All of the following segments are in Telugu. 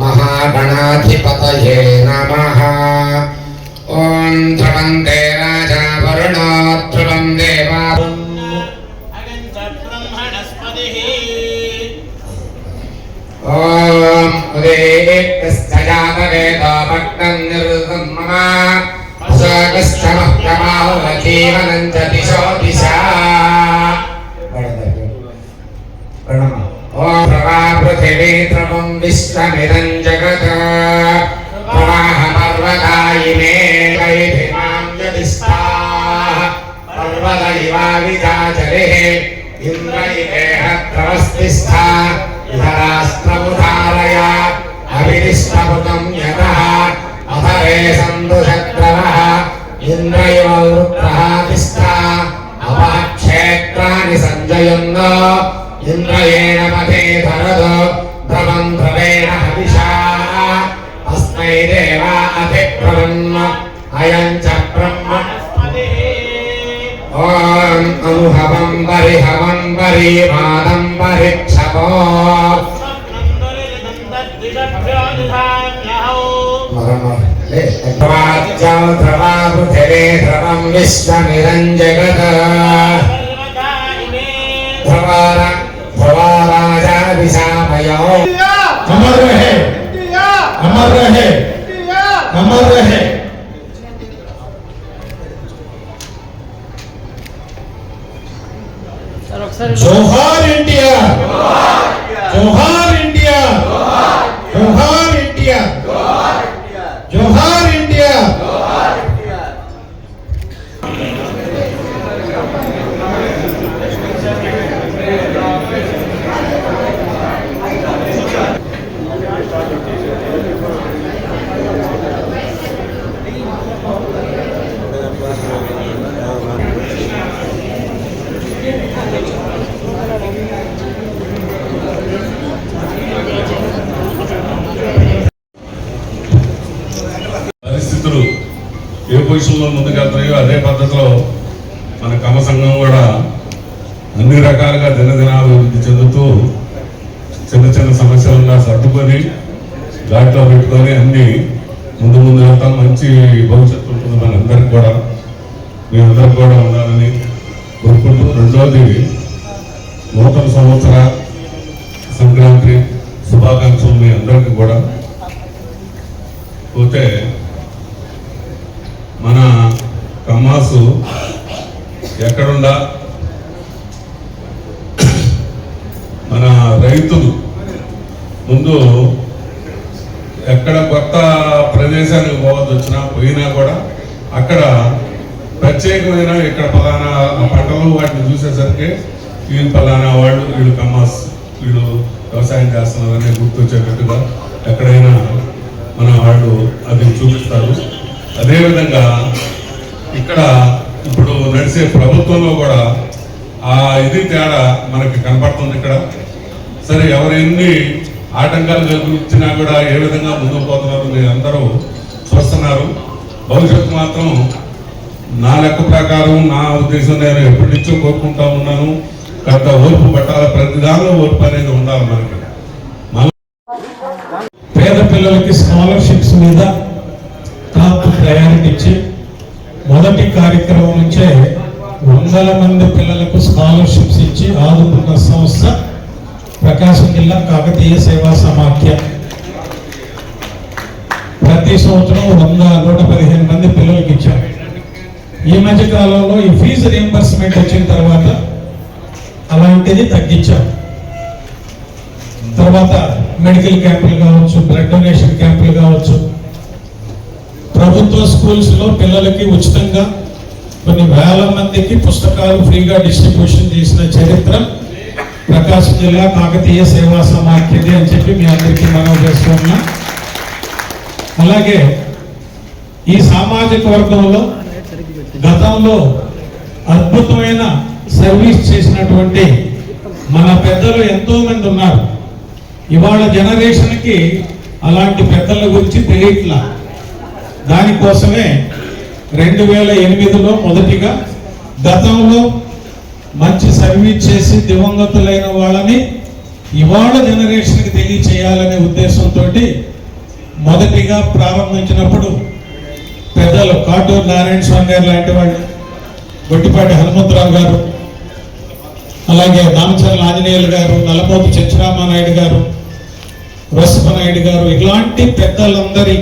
महागणाधिपतये नमः। ओं ध्रुवन्ते राजा वरुणो ध्रुवं देवा ओं उदेकश्चयातवेदो भक्तं निरुतं मम जीवनं च दिशो दिशा ओं प्रभा पृथिवी ध्रुवं विश्वमिदं जगत् प्रवाह पर्वतायिने वैधिमां यदिष्टा पर्वत इवा विजाचरिः इन्द्र इवेह त्रवस्तिष्ठा धरास्त्रमुधारय अभिदिष्टपुतं यतः अथरे सन्दुषत्रवः इन्द्रयो वृत्रः तिष्ठा अपक्षेत्राणि सञ्जयन्नो इन्द्रयेण पथे धरदो ध्रुवं ध्रुवेण हविषा तस्मै देवा अभिप्रवन् अयं च ब्रह्मणस्पतिः ॐ अनुहवं परिहवं परिमादं परिक्षपो वाच्यं ध्रुवा पृथिवी ध्रुवं विश्वमिदं जगत् ध्रुवा राजा विशामयो अमर रहे अमर रहे अमर रहे। जोहार इंडिया जोहार इंडिया जोहार इंडिया जोहार इंडिया। పరిస్థితులు ఏ పొజిషన్లో ముందుకెళ్తాయో అదే పద్ధతిలో మన కమ్మ సంఘం కూడా అన్ని రకాలుగా దినదినాభివృద్ధి చెందుతూ చిన్న చిన్న సమస్యలున్నా సర్దుకొని ఘాట్లో పెట్టుకొని అన్ని ముందు వెళ్తాం. మంచి భవిష్యత్తు ఉంటుంది మనందరికి కూడా, మీ అందరికి కూడా ఉండాలని కోరుకుంటూ, రెండోది నూతన సంవత్సర సంక్రాంతి శుభాకాంక్షలు మీ అందరికీ కూడా. పోతే మన కమ్మాసు ఎక్కడుండా మన రైతులు ముందు ఎక్కడ కొత్త ప్రదేశానికి పోవద్దు వచ్చినా పోయినా కూడా అక్కడ ప్రత్యేకమైన ఇక్కడ పలానా పంటలు వాటిని చూసేసరికి వీళ్ళు పలానా వాళ్ళు, వీళ్ళు కమ్మాస్, వీళ్ళు వ్యవసాయం చేస్తున్నారని గుర్తొచ్చేటట్టుగా ఎక్కడైనా మన వాళ్ళు అది చూపిస్తారు. అదేవిధంగా ఇక్కడ ఇప్పుడు నడిచే ప్రభుత్వంలో కూడా ఆ ఇది తేడా మనకి కనపడుతుంది. ఇక్కడ సరే ఎవరెన్ని ఆటంకాలు కలిగించినా కూడా ఏ విధంగా ముందుకు పోతున్నారు మీరు అందరూ చూస్తున్నారు. భవిష్యత్తు మాత్రం నా లెక్క ప్రకారం, నా ఉద్దేశం నేను ఎప్పటి నుంచో కోరుకుంటా ఉన్నాను, కొంత ఓర్పు పట్టాల, ప్రతిదానిలో ఓర్పు అనేది ఉండాలి మనకి. పేద పిల్లలకి స్కాలర్షిప్స్ మీద టాప్ ప్రయారిటీ ఇచ్చి మొదటి కార్యక్రమం నుంచే 100 మంది పిల్లలకు స్కాలర్షిప్స్ ఇచ్చి ఆదుకున్న సంస్థ ప్రకాశం జిల్లా కాకతీయ సేవా సమాఖ్య. ప్రతి సంవత్సరం 115 మంది పిల్లలకి ఇచ్చారు. ఈ మధ్య కాలంలో ఈ ఫీజు రియంబర్స్మెంట్ వచ్చిన తర్వాత అలాంటి అలాంటిది తగ్గించాం. తర్వాత మెడికల్ క్యాంపులు కావచ్చు, బ్లడ్ డొనేషన్ క్యాంపులు కావచ్చు, ప్రభుత్వ స్కూల్స్లో పిల్లలకి ఉచితంగా కొన్ని వేల మందికి పుస్తకాలు ఫ్రీగా డిస్ట్రిబ్యూషన్ చేసిన చరిత్ర ప్రకాశం జిల్లా కాకతీయ సేవా సమాఖ్యది అని చెప్పి మీ అందరికీ మనవి చేస్తున్నా. అలాగే ఈ సామాజిక వర్గంలో గతంలో అద్భుతమైన సర్వీస్ చేసినటువంటి మన పెద్దలు ఎంతో మంది ఉన్నారు. ఇవాళ జనరేషన్కి అలాంటి పెద్దల గురించి తెలియట్లా. దానికోసమే 2008లో మొదటిగా గతంలో మంచి సర్వీస్ చేసి దివంగతులైన వాళ్ళని ఇవాళ జనరేషన్కి తెలియచేయాలనే ఉద్దేశంతో మొదటిగా ప్రారంభించినప్పుడు పెద్దలు కాటూరు నారాయణ స్వామి గారు లాంటి వాళ్ళు, గొట్టిపాటి హనుమంతరావు గారు, అలాగే దామచర్ల ఆంజనేయులు గారు, నల్లమోతు చంద్రరామానాయుడు గారు, వరసపనాయుడు గారు, ఇలాంటి పెద్దలందరి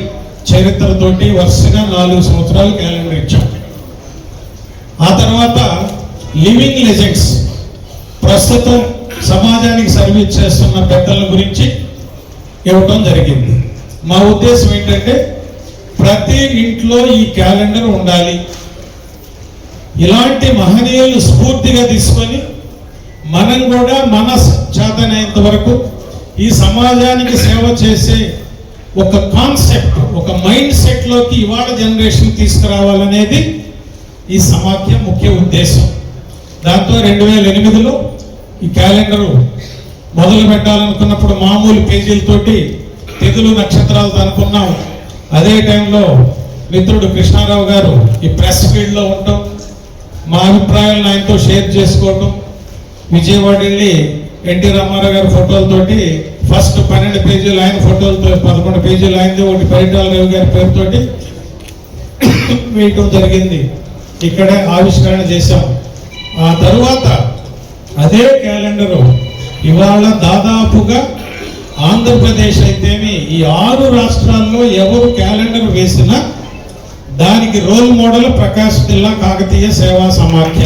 చరిత్రతోటి వరుసగా 4 సంవత్సరాలు క్యాలెండర్ ఇచ్చాం. ఆ తర్వాత లివింగ్ లెజెండ్స్, ప్రస్తుతం సమాజానికి సర్వీస్ చేస్తున్న పెద్దల గురించి ఇవ్వటం జరిగింది. మా ఉద్దేశం ఏంటంటే ప్రతి ఇంట్లో ఈ క్యాలెండర్ ఉండాలి. ఇలాంటి మహనీయులు స్ఫూర్తిగా తీసుకొని మనం కూడా మన చేతనైనంత వరకు ఈ సమాజానికి సేవ చేసే ఒక కాన్సెప్ట్, ఒక మైండ్ సెట్లోకి ఇవాళ జనరేషన్ తీసుకురావాలనేది ఈ సమాఖ్య ముఖ్య ఉద్దేశం. దాంతో 2008లో ఈ క్యాలెండరు మొదలు పెట్టాలనుకున్నప్పుడు మామూలు పేజీలతోటి తిథులు నక్షత్రాలతో అనుకున్నాం. అదే టైంలో మిత్రుడు కృష్ణారావు గారు ఈ ప్రెస్ ఫీల్డ్లో ఉండటం, మా అభిప్రాయాలను ఆయనతో షేర్ చేసుకోవటం, విజయవాడ వెళ్ళి ఎన్టీ రామారావు గారి ఫోటోలతోటి ఫస్ట్ 12 పేజీలు ఆయన ఫోటోలతో, 11 పేజీలు ఆయనది, ఒకటి పరిటాల రవి గారి పేరుతోటి వేయటం జరిగింది. ఇక్కడే ఆవిష్కరణ చేశాం. ఆ తరువాత అదే క్యాలెండరు ఇవాళ దాదాపుగా ఆంధ్రప్రదేశ్ అయితేమి ఈ 6 రాష్ట్రాల్లో ఎవరు క్యాలెండర్ వేసినా దానికి రోల్ మోడల్ ప్రకాశం జిల్లా కాకతీయ సేవా సమాఖ్య.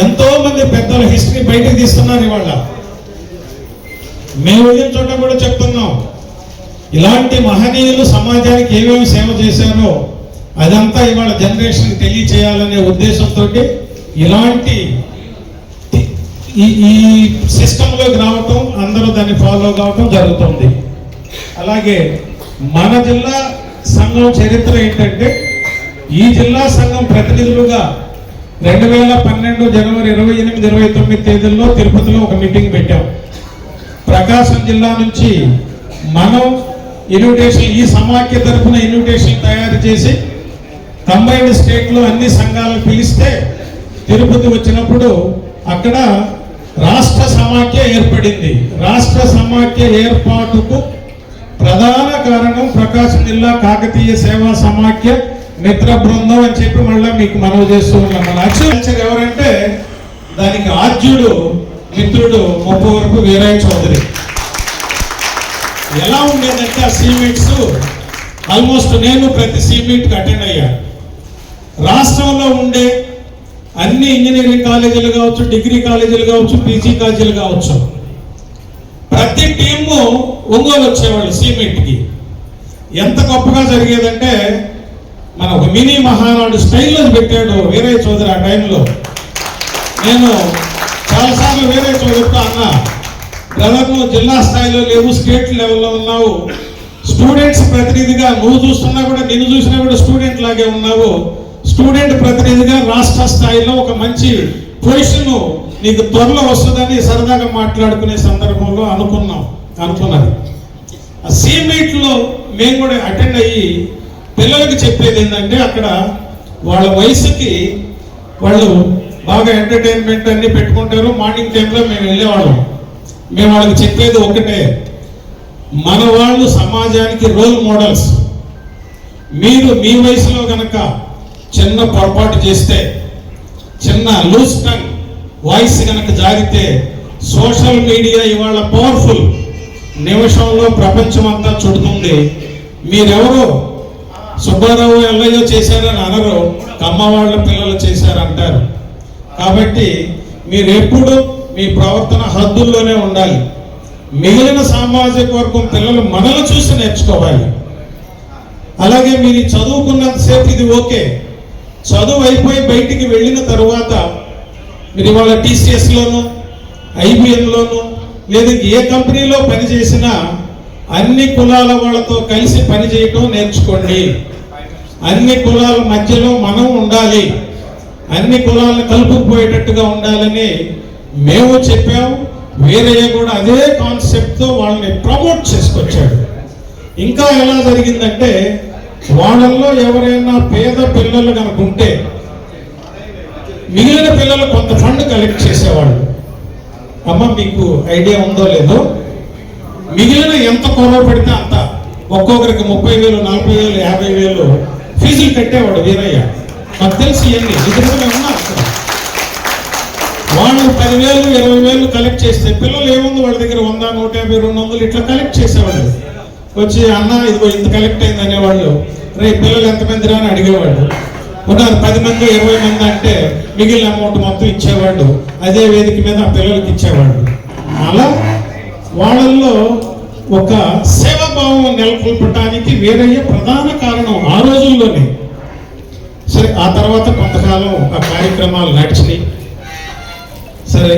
ఎంతో మంది పెద్దల హిస్టరీ బయటకు తీస్తున్నారు. ఇవాళ మేము వెళ్ళిన చోట కూడా చెప్తున్నాం, ఇలాంటి మహనీయులు సమాజానికి ఏమేమి సేవ చేశారో అదంతా ఇవాళ జనరేషన్కి తెలియచేయాలనే ఉద్దేశంతో ఇలాంటి ఈ సిస్టంలోకి రావటం, అందరూ దాన్ని ఫాలో కావటం జరుగుతుంది. అలాగే మన జిల్లా సంఘం చరిత్ర ఏంటంటే ఈ జిల్లా సంఘం ప్రతినిధులుగా 2012 జనవరి 28, 29 తేదీల్లో తిరుపతిలో ఒక మీటింగ్ పెట్టాం. ప్రకాశం జిల్లా నుంచి మనం ఇన్విటేషన్, ఈ సమాఖ్య తరఫున ఇన్విటేషన్ తయారు చేసి కంబైన్డ్ స్టేట్లో అన్ని సంఘాలను పిలిస్తే తిరుపతి వచ్చినప్పుడు అక్కడ రాష్ట్ర సమాఖ్య ఏర్పడింది. రాష్ట్ర సమాఖ్య ఏర్పాటుకు ప్రధాన కారణం ప్రకాశం జిల్లా కాకతీయ సేవా సమాఖ్య మిత్ర బృందం అని చెప్పి మళ్ళీ మీకు మనవి చేస్తూ ఉన్నాం. మన అక్షర ఎవరంటే దానికి ఆద్యుడు మిత్రుడు ముప్పవరపు వీరయ్య చౌదరి. ఎలా ఉండేదంటే ఆ సీమీట్స్ ఆల్మోస్ట్ నేను ప్రతి సీమీట్కి అటెండ్ అయ్యాను. రాష్ట్రంలో ఉండే అన్ని ఇంజనీరింగ్ కాలేజీలు కావచ్చు, డిగ్రీ కాలేజీలు కావచ్చు, పీజీ కాలేజీలు కావచ్చు, ప్రతి టీము ఒంగోలు వచ్చేవాళ్ళు సీమీట్కి. ఎంత గొప్పగా జరిగేదంటే మన ఒక మినీ మహానాడు స్టైల్లో పెట్టాడు వీరయ్య చౌదరి. ఆ టైంలో నేను చాలాసార్లు వీరయ్య చౌదరితో అన్నా, బ్రదర్ నువ్వు జిల్లా స్థాయిలో లేవు, స్టేట్ లెవెల్లో ఉన్నావు, స్టూడెంట్స్ ప్రతినిధిగా నువ్వు చూస్తున్నా కూడా, నిన్ను చూసినా కూడా స్టూడెంట్ లాగే ఉన్నావు, స్టూడెంట్ ప్రతినిధిగా రాష్ట్ర స్థాయిలో ఒక మంచి పొజిషన్ నీకు త్వరలో వస్తుందని సరదాగా మాట్లాడుకునే సందర్భంలో అనుకున్నది. ఆ సీమీట్లో మేము కూడా అటెండ్ అయ్యి పిల్లలకి చెప్పేది ఏంటంటే అక్కడ వాళ్ళ వయసుకి వాళ్ళు బాగా ఎంటర్టైన్మెంట్ అన్ని పెట్టుకుంటారు. మార్నింగ్ టైంలో మేము వెళ్ళేవాళ్ళం. మేము వాళ్ళకి చెప్పేది ఒకటే, మన వాళ్ళు సమాజానికి రోల్ మోడల్స్. మీరు మీ వయసులో కనుక చిన్న పొరపాటు చేస్తే, చిన్న లూజ్ టంగ్ వాయిస్ కనుక జారితే, సోషల్ మీడియా ఇవాళ పవర్ఫుల్, నిమిషంలో ప్రపంచం అంతా చుడుతుంది. మీరెవరో సుబ్బారావు ఎల్లయ్యో చేశారని అనరు, కమ్మవాళ్ళ పిల్లలు చేశారంటారు. కాబట్టి మీరు ఎప్పుడు మీ ప్రవర్తన హద్దుల్లోనే ఉండాలి. మిగిలిన సామాజిక వర్గం పిల్లలు మనల్ని చూసి నేర్చుకోవాలి. అలాగే మీరు చదువుకున్నంతసేపు ఇది ఓకే, చదువు అయిపోయి బయటికి వెళ్ళిన తరువాత మీరు ఇవాళ TCSలోను IBMలోను లేదా ఏ కంపెనీలో పనిచేసినా అన్ని కులాల వాళ్ళతో కలిసి పనిచేయటం నేర్చుకోండి. అన్ని కులాల మధ్యలో మనం ఉండాలి, అన్ని కులాలను కలుపుకుపోయేటట్టుగా ఉండాలని మేము చెప్పాము. వీరయ్య కూడా అదే కాన్సెప్ట్తో వాళ్ళని ప్రమోట్ చేసుకొచ్చాడు. ఇంకా ఎలా జరిగిందంటే వాళ్ళల్లో ఎవరైనా పేద పిల్లలు కనుక ఉంటే మిగిలిన పిల్లలు కొంత ఫండ్ కలెక్ట్ చేసేవాళ్ళు. అమ్మ మీకు ఐడియా ఉందో లేదో, మిగిలిన ఎంత కొరవ పెడితే అంత ఒక్కొక్కరికి 30,000, 40,000, 50,000 ఫీజులు కట్టేవాడు వీరయ్య. నాకు తెలిసి ఇవన్నీ ఎదురుగానే ఉన్నారు. వాళ్ళు 10,000, 20,000 కలెక్ట్ చేస్తే పిల్లలు ఏముంది వాళ్ళ దగ్గర 100, 150, 200 ఇట్లా కలెక్ట్ చేసేవాళ్ళు. వచ్చి అన్న ఇదిగో ఇంత కలెక్ట్ అయింది అనేవాళ్ళు. రేపు పిల్లలు ఎంతమంది రా అని అడిగేవాళ్ళు. ఉన్నారు 10 మంది 20 మంది అంటే మిగిలిన అమౌంట్ మొత్తం ఇచ్చేవాళ్ళు. అదే వేదిక మీద ఆ పిల్లలకి ఇచ్చేవాళ్ళు. అలా వాళ్ళల్లో ఒక సేవాభావం నెలకొల్పడానికి వీరయ్య ప్రధాన కారణం ఆ రోజుల్లోనే. సరే, ఆ తర్వాత కొంతకాలం ఆ కార్యక్రమాలు నడిచినాయి. సరే,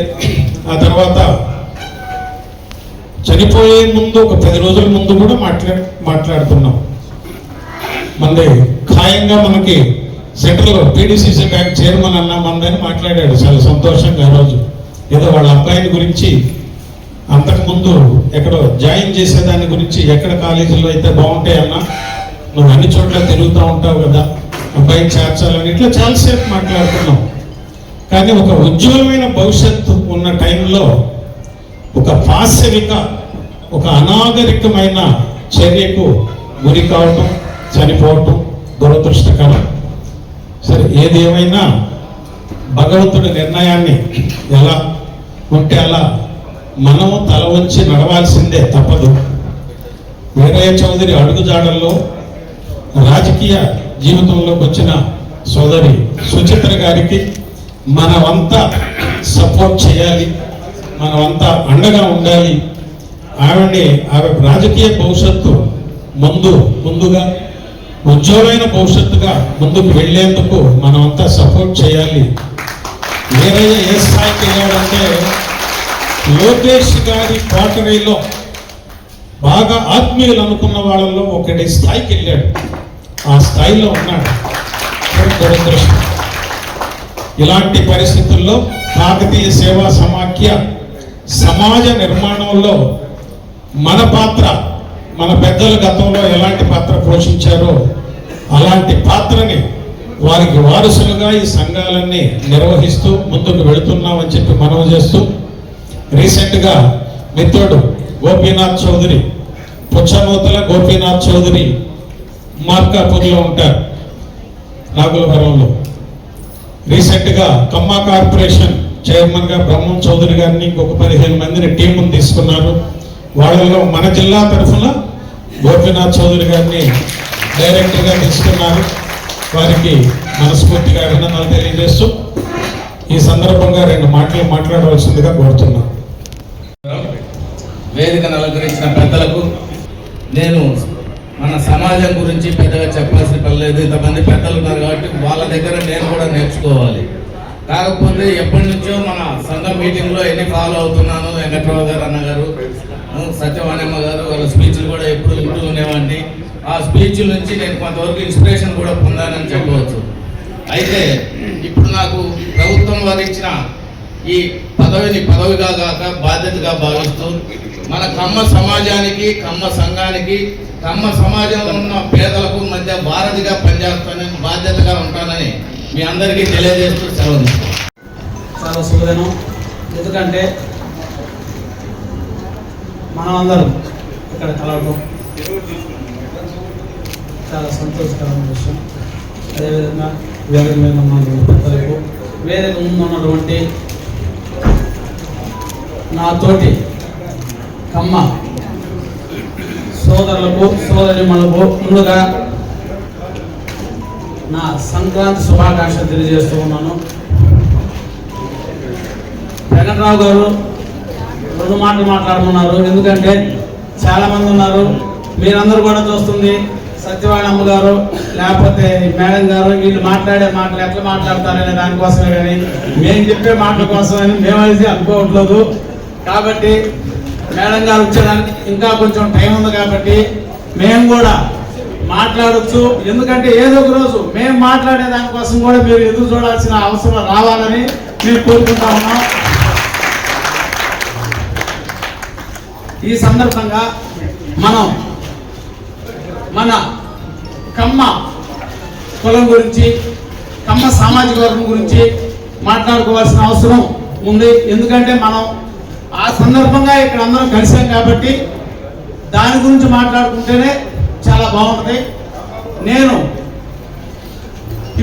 ఆ తర్వాత చనిపోయే ముందు ఒక 10 రోజుల ముందు కూడా మాట్లాడుతున్నాం. మనది ఖాయంగా మనకి సెంట్రల్ PDCC బ్యాంక్ చైర్మన్ అన్న మందని మాట్లాడాడు. చాలా సంతోషంగా ఆ రోజు ఏదో వాళ్ళ అబ్బాయిని గురించి, అంతకుముందు ఎక్కడో జాయిన్ చేసేదాని గురించి, ఎక్కడ కాలేజీలో అయితే బాగుంటాయి అన్న, నువ్వు అన్ని చోట్ల తిరుగుతూ ఉంటావు కదా, అబ్బాయిని చేర్చాలని ఇట్లా చాలాసేపు మాట్లాడుతున్నాం. కానీ ఒక ఉజ్వలమైన భవిష్యత్తు ఉన్న టైంలో ఒక పాశవిక, ఒక అనాగరికమైన చర్యకు గురి కావటం, చనిపోవటం దురదృష్టకరం. సరే, ఏది ఏమైనా భగవంతుడి నిర్ణయాన్ని ఎలా ఉంటే అలా మనము తల వంచి నడవాల్సిందే, తప్పదు. వీరయ్య చౌదరి అడుగుజాడల్లో రాజకీయ జీవితంలోకి వచ్చిన సోదరి సుచిత్ర గారికి మనమంతా సపోర్ట్ చేయాలి, మనమంతా అండగా ఉండాలి. ఆమె రాజకీయ భవిష్యత్తు ముందుగా ఉజ్వలమైన భవిష్యత్తుగా ముందుకు వెళ్లేందుకు మనమంతా సపోర్ట్ చేయాలి. వీరయ్య ఏ స్థాయికి వెళ్ళాడంటే లోకేష్ గారి కోటరీలో బాగా ఆత్మీయులు అనుకున్న వాళ్ళలో ఒకటి స్థాయికి వెళ్ళాడు. ఆ స్థాయిలో ఉన్నాడు. దురదృష్టం. ఇలాంటి పరిస్థితుల్లో కాకతీయ సేవా సమాఖ్య సమాజ నిర్మాణంలో మన పాత్ర, మన పెద్దలు గతంలో ఎలాంటి పాత్ర పోషించారో అలాంటి పాత్రని వారికి వారసులుగా ఈ సంఘాలన్నీ నిర్వహిస్తూ ముందుకు వెళుతున్నామని చెప్పి మనవి చేస్తూ, రీసెంట్గా మిత్రుడు గోపీనాథ్ చౌదరి, పుచ్చనూతల గోపీనాథ్ చౌదరి మార్కాపూర్లో ఉంటారు, నాగులవరంలో. రీసెంట్గా కమ్మా కార్పొరేషన్ చైర్మన్గా బ్రహ్మం చౌదరి గారిని ఇంకొక 15 మందిని టీమును తీసుకున్నారు. వాళ్ళలో మన జిల్లా తరఫున గోపీనాథ్ చౌదరి గారిని డైరెక్టర్గా తీసుకున్నారు. వారికి మనస్ఫూర్తిగా అభినందనలు తెలియజేస్తూ ఈ సందర్భంగా 2 మాటలు మాట్లాడవలసిందిగా కోరుతున్నాను. వేదికను అలంకరించిన పెద్దలకు నేను మన సమాజం గురించి పెద్దగా చెప్పాల్సిన పని లేదు. ఇంతమంది పెద్దలు ఉన్నారు కాబట్టి వాళ్ళ దగ్గర నేను కూడా నేర్చుకోవాలి. కాకపోతే ఎప్పటి నుంచో మన సంఘ మీటింగ్లో ఎన్ని ఫాలో అవుతున్నాను. వెంకట్రావు గారు అన్నగారు, సత్యవాణమ్మ గారు వాళ్ళ స్పీచ్లు కూడా ఎప్పుడు వింటూ ఉండేవాడిని. ఆ స్పీచ్ల నుంచి నేను కొంతవరకు ఇన్స్పిరేషన్ కూడా పొందానని చెప్పవచ్చు. అయితే ఇప్పుడు నాకు ప్రభుత్వం వారు ఇచ్చిన ఈ పదవిగా కాక బాధ్యతగా భావిస్తూ మన కమ్మ సమాజానికి, కమ్మ సంఘానికి, కమ్మ సమాజంలో ఉన్న పేదలకు మధ్య వారధిగా పనిచేస్తానని, బాధ్యతగా ఉంటానని మీ అందరికీ తెలియజేస్తూ సెలవు. చాలా శుభదినం. ఎందుకంటే మనమందరం ఇక్కడ కలవడం చాలా సంతోషకరమైన విషయం. అదేవిధంగా వేదిక మీద ఉన్నటువంటి పెద్దలకు, వేదిక ముందు ఉన్నటువంటి నాతోటి కమ్మ సోదరులకు, సోదరిమణులకు ముందుగా నా సంక్రాంతి శుభాకాంక్షలు తెలియజేస్తూ ఉన్నాను. వెంకట్రావు గారు 2 మాటలు మాట్లాడమన్నారు. ఎందుకంటే చాలామంది ఉన్నారు, మీరందరూ కూడా చూస్తుంది సత్యవాణి అమ్మ గారు లేకపోతే మేడం గారు, వీళ్ళు మాట్లాడే మాటలు ఎట్లా మాట్లాడతారనే దానికోసమే కానీ మేము చెప్పే మాటల కోసమని మేమైతే అనుకోవట్లేదు. కాబట్టి మేడం గారు వచ్చేదానికి ఇంకా కొంచెం టైం ఉంది కాబట్టి మేము కూడా మాట్లాడచ్చు. ఎందుకంటే ఏదో ఒక రోజు మేము మాట్లాడే దానికోసం కూడా మీరు ఎదురు చూడాల్సిన అవసరం రావాలని మేము కోరుకుంటా ఉన్నాం. ఈ సందర్భంగా మనం మన కమ్మ కులం గురించి, కమ్మ సామాజిక వర్గం గురించి మాట్లాడుకోవాల్సిన అవసరం ఉంది. ఎందుకంటే మనం ఆ సందర్భంగా ఇక్కడ అందరం కలిసాం కాబట్టి దాని గురించి మాట్లాడుకుంటేనే చాలా బాగుంటుంది. నేను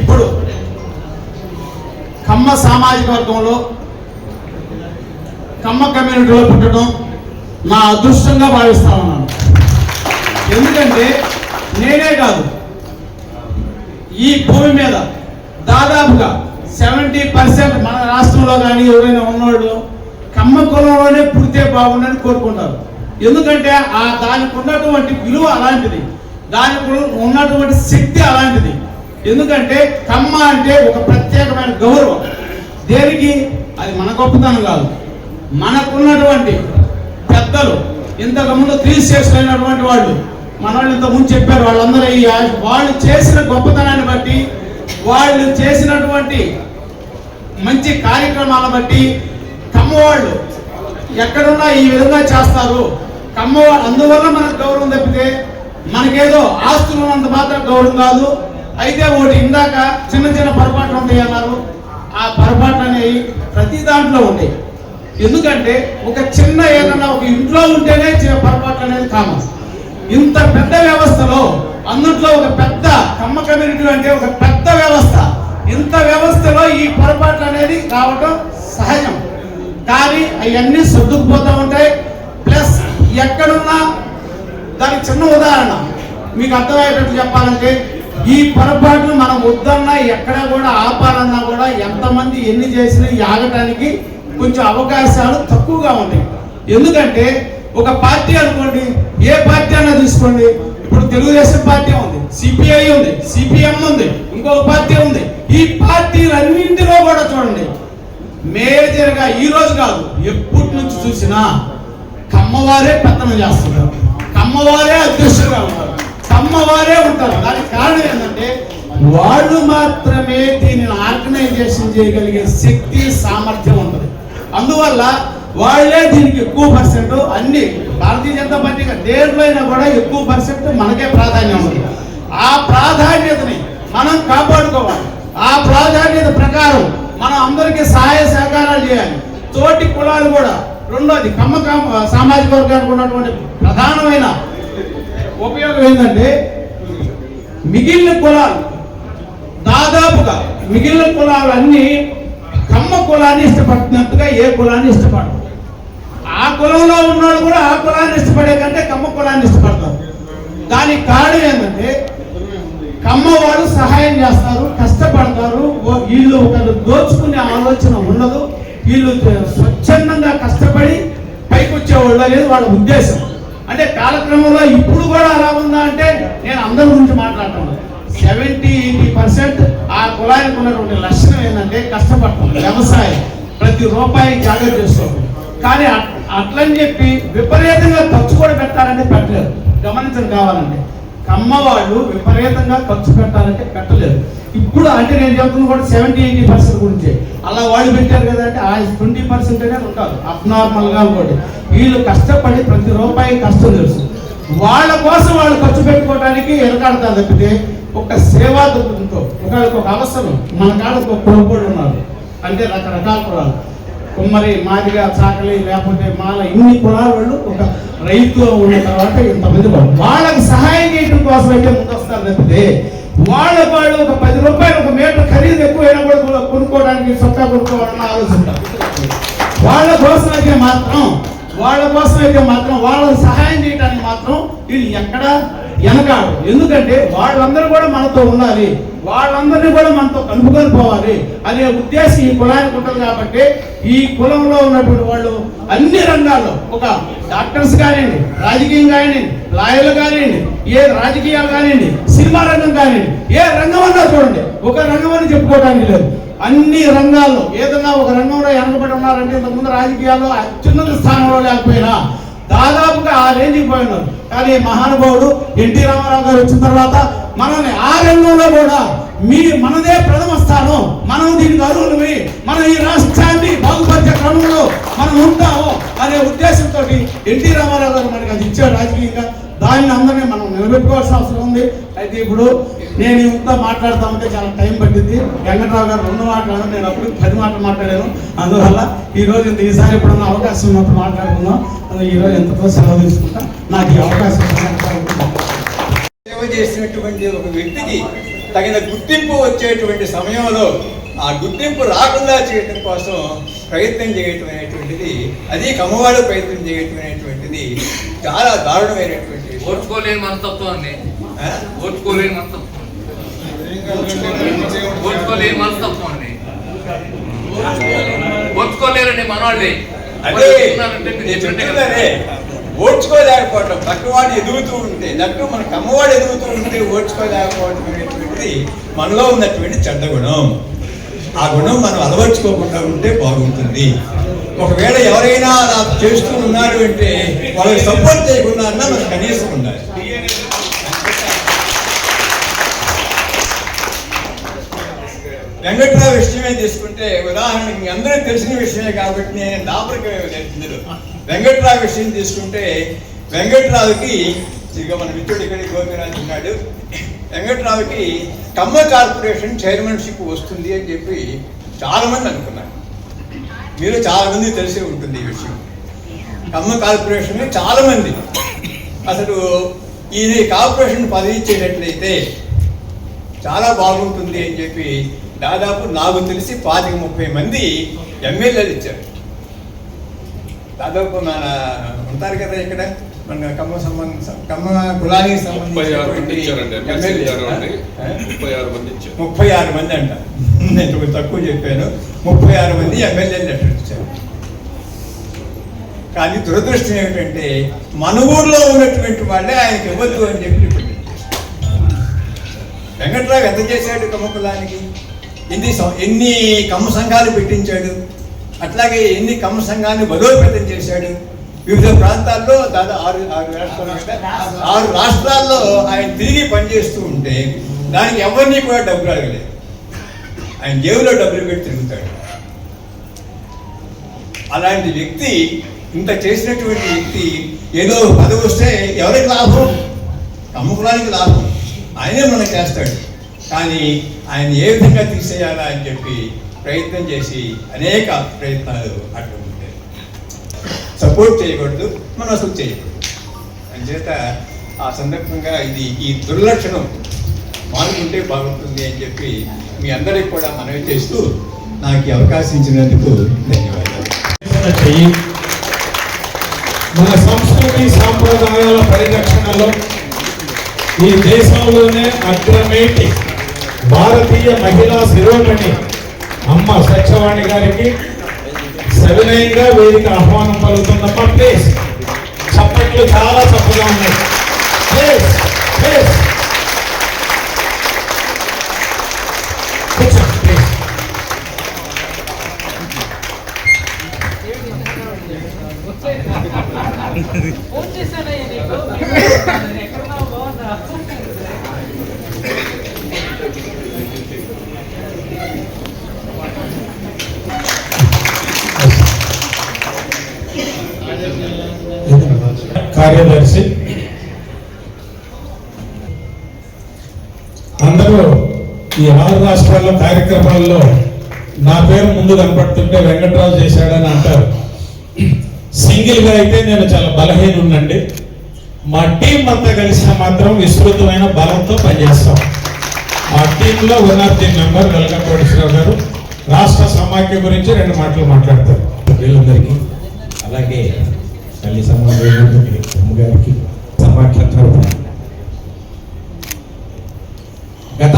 ఇప్పుడు కమ్మ సామాజిక వర్గంలో కమ్మ కమ్యూనిటీలో పుట్టడం నా అదృష్టంగా భావిస్తా ఉన్నాను. ఎందుకంటే నేనే కాదు, ఈ భూమి మీద దాదాపుగా 70% మన రాష్ట్రంలో కానీ ఎవరైనా ఉన్నవాళ్ళు కమ్మ కులంలోనే పుడితే బాగుండని కోరుకుంటారు. ఎందుకంటే దానికి ఉన్నటువంటి విలువ అలాంటిది, దానికి ఉన్నటువంటి శక్తి అలాంటిది. ఎందుకంటే కమ్మ అంటే ఒక ప్రత్యేకమైన గౌరవం. దేనికి? అది మన గొప్పతనం కాదు, మనకున్నటువంటి పెద్దలు ఇంతకుముందు 3 స్టేట్స్ అయినటువంటి వాళ్ళు మన వాళ్ళు ఇంతకుముందు చెప్పారు. వాళ్ళందరూ వాళ్ళు చేసిన గొప్పతనాన్ని బట్టి, వాళ్ళు చేసినటువంటి మంచి కార్యక్రమాలను బట్టి కమ్మవాళ్ళు ఎక్కడున్నా ఈ విధంగా చేస్తారు. కమ్మవాళ్ళు అందువల్ల మనకు గౌరవం తప్పితే మనకేదో ఆస్తులు ఉన్నంత మాత్రం గౌరవం కాదు. అయితే ఒకటి ఇందాక చిన్న చిన్న పొరపాట్లు ఉంటాయి అన్నారు. ఆ పొరపాట్లు అనేవి ప్రతి దాంట్లో ఉంటాయి. ఎందుకంటే ఒక చిన్న ఏదన్నా ఒక ఇంట్లో ఉంటేనే పొరపాట్లు అనేది కామన్. ఇంత పెద్ద వ్యవస్థలో అందుట్లో ఒక పెద్ద కమ్మ కమ్యూనిటీ అంటే ఒక పెద్ద వ్యవస్థ. ఇంత వ్యవస్థలో ఈ పొరపాట్లు అనేది రావటం సహజం. కానీ అవన్నీ సర్దుకుపోతూ ఉంటాయి. ప్లస్ ఎక్కడున్నా దానికి చిన్న ఉదాహరణ మీకు అర్థమయ్యేటట్టు చెప్పాలంటే, ఈ పొరపాట్లు మనం వద్దన్నా ఎక్కడ కూడా ఆపాలన్నా కూడా ఎంతమంది ఎన్ని చేసినా ఆగటానికి కొంచెం అవకాశాలు తక్కువగా ఉంటాయి. ఎందుకంటే ఒక పార్టీ అనుకోండి, ఏ పార్టీ అన్నా తీసుకోండి, ఇప్పుడు తెలుగుదేశం పార్టీ ఉంది, సిపిఐ ఉంది, సిపిఎం ఉంది, ఇంకొక పార్టీ ఉంది. ఈ పార్టీలన్నింటిలో కూడా చూడండి, మేజర్గా ఈ రోజు కాదు ఎప్పటి నుంచి చూసినా కమ్మవారే పెత్తనం చేస్తున్నారు, కమ్మవారే అధ్యక్షులుగా ఉంటారు, కమ్మవారే ఉంటారు. దానికి కారణం ఏంటంటే వాళ్ళు మాత్రమే దీనిని ఆర్గనైజేషన్ చేయగలిగే శక్తి సామర్థ్యం ఉంటుంది. అందువల్ల వాళ్ళే దీనికి ఎక్కువ పర్సెంట్, అన్ని భారతీయ జనతా పార్టీ దేంట్లో అయినా కూడా ఎక్కువ పర్సెంట్ మనకే ప్రాధాన్యం ఉంది. ఆ ప్రాధాన్యతని మనం కాపాడుకోవాలి. ఆ ప్రాధాన్యత ప్రకారం మనం అందరికీ సహాయ సహకారాలు చేయాలి. తోటి కులాలు కూడా. రెండోది కమ్మ సామాజిక వర్గానికి ఉన్నటువంటి ప్రధానమైన ఉపయోగం ఏంటంటే, మిగిలిన కులాలు దాదాపుగా మిగిలిన కులాలు అన్నీ కమ్మ కులాన్ని ఇష్టపడుతున్నట్టుగా ఏ కులాన్ని ఇష్టపడరు. ఆ కులంలో ఉన్నవాళ్ళు కూడా ఆ కులాన్ని ఇష్టపడే కంటే కమ్మ కులాన్ని ఇష్టపడతారు. దానికి కారణం ఏంటంటే కమ్మ వాళ్ళు సహాయం చేస్తారు, కష్టపడతారు. వీళ్ళు ఒకరు దోచుకునే ఆలోచన ఉండదు. వీళ్ళు స్వచ్ఛందంగా కష్టపడి పైకి వచ్చేవాళ్ళు అనేది వాళ్ళ ఉద్దేశం. అంటే కాలక్రమంలో ఇప్పుడు కూడా అలా ఉందా అంటే నేను అందరి గురించి మాట్లాడుతున్నాను. 70-80% ఆ కులానికి ఉన్నటువంటి లక్షణం ఏంటంటే కష్టపడతాం, వ్యవసాయం, ప్రతి రూపాయి జాగ్రత్త చేసుకోవడం. కానీ అట్లని చెప్పి విపరీతంగా ఖర్చు కూడా పెట్టాలంటే పెట్టలేదు. గమనించడం కావాలంటే కమ్మ వాళ్ళు విపరీతంగా ఖర్చు పెట్టాలంటే పెట్టలేదు. ఇప్పుడు అంటే నేను చెప్తున్నా కూడా 70-80% గురించి. అలా వాళ్ళు పెట్టారు కదా అంటే ఆ 20% ఉంటారు అబ్నార్మల్గా కూడా. వీళ్ళు కష్టపడి ప్రతి రూపాయి కష్టం తెలుసు. వాళ్ళ కోసం వాళ్ళు ఖర్చు పెట్టుకోవడానికి వెనకాడతారు తప్పితే ఒక సేవా దృక్పథంతో ఒక అవసరం. మన కాడ ఒక కులపోడు ఉన్నారు అంటే రకరకాల కులాలు, కుమ్మరి, మాదిగా, చాకలి, లేకపోతే మాల, ఇన్ని కులాల వాళ్ళు ఒక రైతు ఉన్న తర్వాత ఇంతమంది వాళ్ళకి సహాయం చేయడం కోసం అయితే ముందు వస్తారు తప్పితే వాళ్ళు ఒక 10 రూపాయలు ఒక మీటర్ ఖరీదు ఎక్కువైనా కూడా కొనుక్కోవడానికి సొక్కా కొనుక్కోవాలని ఆలోచిస్తారు. వాళ్ళ కోసం అయితే మాత్రం వాళ్ళకి సహాయం చేయడానికి మాత్రం వీళ్ళు ఎక్కడ వెనకాడు. ఎందుకంటే వాళ్ళందరూ కూడా మనతో ఉండాలి. వాళ్ళందరినీ కూడా మనతో కలుపుకొని పోవాలి అనే ఉద్దేశం ఈ కులానికి ఉంటుంది. కాబట్టి ఈ కులంలో ఉన్నటువంటి వాళ్ళు అన్ని రంగాల్లో, ఒక డాక్టర్స్ కానివ్వండి, రాజకీయం కానివ్వండి, లాయర్లు కానివ్వండి, ఏ రాజకీయాలు కానివ్వండి, సినిమా రంగం కానివ్వండి, ఏ రంగం అన్నా చూడండి, ఒక రంగం అని చెప్పుకోవడానికి లేదు. అన్ని రంగాల్లో ఏదన్నా ఒక రంగంలో వెనకబడి ఉన్నారంటే ఇంతకుముందు రాజకీయాల్లో అత్యున్నత స్థానంలో లేకపోయినా దాదాపుగా ఆ రేంజ్కి పోయినారు. కానీ మహానుభావుడు ఎన్టీ రామారావు గారు వచ్చిన తర్వాత మనల్ని ఆ రంగంలో కూడా మనదే ప్రథమ స్థానం, మనం దీనికి అర్హులమి, మనం ఈ రాష్ట్రాన్ని బాగుపరిచే క్రమంలో మనం ఉంటాము అనే ఉద్దేశంతో ఎన్టీ రామారావు గారు మనకి అది ఇచ్చారు రాజకీయంగా. దాన్ని అందరినీ మనం నిలబెట్టుకోవాల్సిన అవసరం ఉంది. అయితే ఇప్పుడు నేను ఇంత మాట్లాడుతామంటే చాలా టైం పట్టింది. వెంకట్రావు గారు 2 మాట్లాడారు, నేను అప్పుడు 10 మాటలు మాట్లాడాను. అందువల్ల ఈరోజు ఈసారి ఎప్పుడన్నా అవకాశం ఉన్నప్పుడు మాట్లాడుకుందాం. ఈరోజు ఎంతతో సెలవు తీసుకుంటా. నాకు ఈ అవకాశం సేవ చేసినటువంటి ఒక వ్యక్తికి తగిన గుర్తింపు వచ్చేటువంటి సమయంలో ఆ గుర్తింపు రాకుండా చేయటం కోసం ప్రయత్నం చేయటం అనేటువంటిది, అది కమ్మవాడు ప్రయత్నం చేయటం అనేటువంటిది చాలా దారుణమైనటువంటి ఓర్చుకోలేని మనస్తత్వాన్ని ఓర్చుకోలేని మనస్తత్వాన్ని ఓర్చుకోలేరండి మనవాళ్ళే. అదే చెప్తున్నారే, ఓడ్చుకోలేకపోవటం, పక్కవాడు ఎదుగుతూ ఉంటే, దట్టు మన కమ్మవాడు ఎదుగుతూ ఉంటే ఓడ్చుకోలేకపోవటం అనేటువంటిది మనలో ఉన్నటువంటి చెడ్డ గుణం. ఆ గుణం మనం అలవర్చుకోకుండా ఉంటే బాగుంటుంది. ఒకవేళ ఎవరైనా అలా చేస్తూ ఉన్నారు అంటే వాళ్ళకి సపోర్ట్ చేయకుండా అన్నా మనకు కనీసం ఉండాలి. వెంకట్రావు విషయమే తీసుకుంటే ఉదాహరణకి మీ అందరికీ తెలిసిన విషయమే కాబట్టి నేను దాపరికమే లేదు. వెంకట్రావు విషయం తీసుకుంటే వెంకట్రావుకి ఇక మన మిత్రుడు ఇక్కడికి గోపిరాజు ఉన్నాడు. వెంకట్రావుకి కమ్మ కార్పొరేషన్ చైర్మన్షిప్ వస్తుంది అని చెప్పి చాలామంది అనుకున్నారు. మీరు చాలామంది తెలిసి ఉంటుంది ఈ విషయం. కమ్మ కార్పొరేషన్ చాలామంది అసలు ఈ కార్పొరేషన్ పదవి ఇచ్చేటట్లయితే చాలా బాగుంటుంది అని చెప్పి దాదాపు నాకు తెలిసి 25-30 మంది ఎమ్మెల్యేలు ఇచ్చారు. దాదాపు మన ఉంటారు కదా ఇక్కడ మన కమ్మ కులానికి సంబంధించి 36 మంది అంట. నేను తక్కువ చెప్పాను. 36 మంది ఎమ్మెల్యేలు లెటర్ ఇచ్చారు. కానీ దురదృష్టం ఏమిటంటే మన ఊర్లో ఉన్నటువంటి వాళ్ళే ఆయనకి ఇవ్వద్దు అని చెప్పి వెంకట్రావు ఎంత చేశాడు కమ్మ కులానికి? ఎన్ని కమ్మ సంఘాలు పెట్టించాడు, అట్లాగే ఎన్ని కమ్మ సంఘాన్ని బలోపేతం చేశాడు. వివిధ ప్రాంతాల్లో దాదాపు 6 రాష్ట్రాల్లో ఆయన తిరిగి పనిచేస్తూ ఉంటే దానికి ఎవరిని కూడా డబ్బులు అడగలేదు. ఆయన జేబులో డబ్బులు పెట్టి తిరుగుతాడు. అలాంటి వ్యక్తి, ఇంత చేసినటువంటి వ్యక్తి ఏదో పదవి వస్తే ఎవరికి లాభం? కమ్మ కులానికి లాభం. ఆయనే మనం చేస్తాడు. కానీ ఆయన ఏ విధంగా తీసేయాలా అని చెప్పి ప్రయత్నం చేసి అనేక ప్రయత్నాలు అడ్డు ఉంటాయి. సపోర్ట్ చేయకూడదు, మనం అసలు చేయకూడదు. అంచేత ఆ సందర్భంగా ఈ దుర్లక్షణం మానుకుంటే బాగుంటుంది అని చెప్పి మీ అందరికి కూడా మనవి చేస్తూ నాకు ఈ అవకాశం ఇచ్చినందుకు ధన్యవాదాలు. మన సంస్కృతి సాంప్రదాయాల పరిరక్షణలో ఈ దేశంలోనే అగ్రమేటి భారతీయ మహిళా శిరోమణి అమ్మ సత్యవాణి గారికి సవినయంగా వేదిక ఆహ్వానం పలుకుతున్నమ్మ. ప్లీజ్ చప్పట్లు చాలా చక్కగా ఉన్నాయి. ప్లీజ్ ప్లీజ్ కూర్చోండి ప్లీజ్. కార్యదర్శి అందరూ ఈ 6 రాష్ట్రాల్లో కార్యక్రమాల్లో నా పేరు ముందు కనపడుతుంటే వెంకట్రావు చేశాడని అంటారు. సింగిల్గా అయితే నేను చాలా బలహీనుండండి. మా టీం అంతా కలిసి మాత్రం విస్తృతమైన బలంతో పనిచేస్తాం. మా టీంలో 1 of the member welcome Koteswararao గారు రాష్ట్ర సమాఖ్య గురించి 2 మాటలు మాట్లాడతారు. వీళ్ళందరికీ అలాగే తల్లి సమాజం గారికి సమాఖ్య తరఫున గత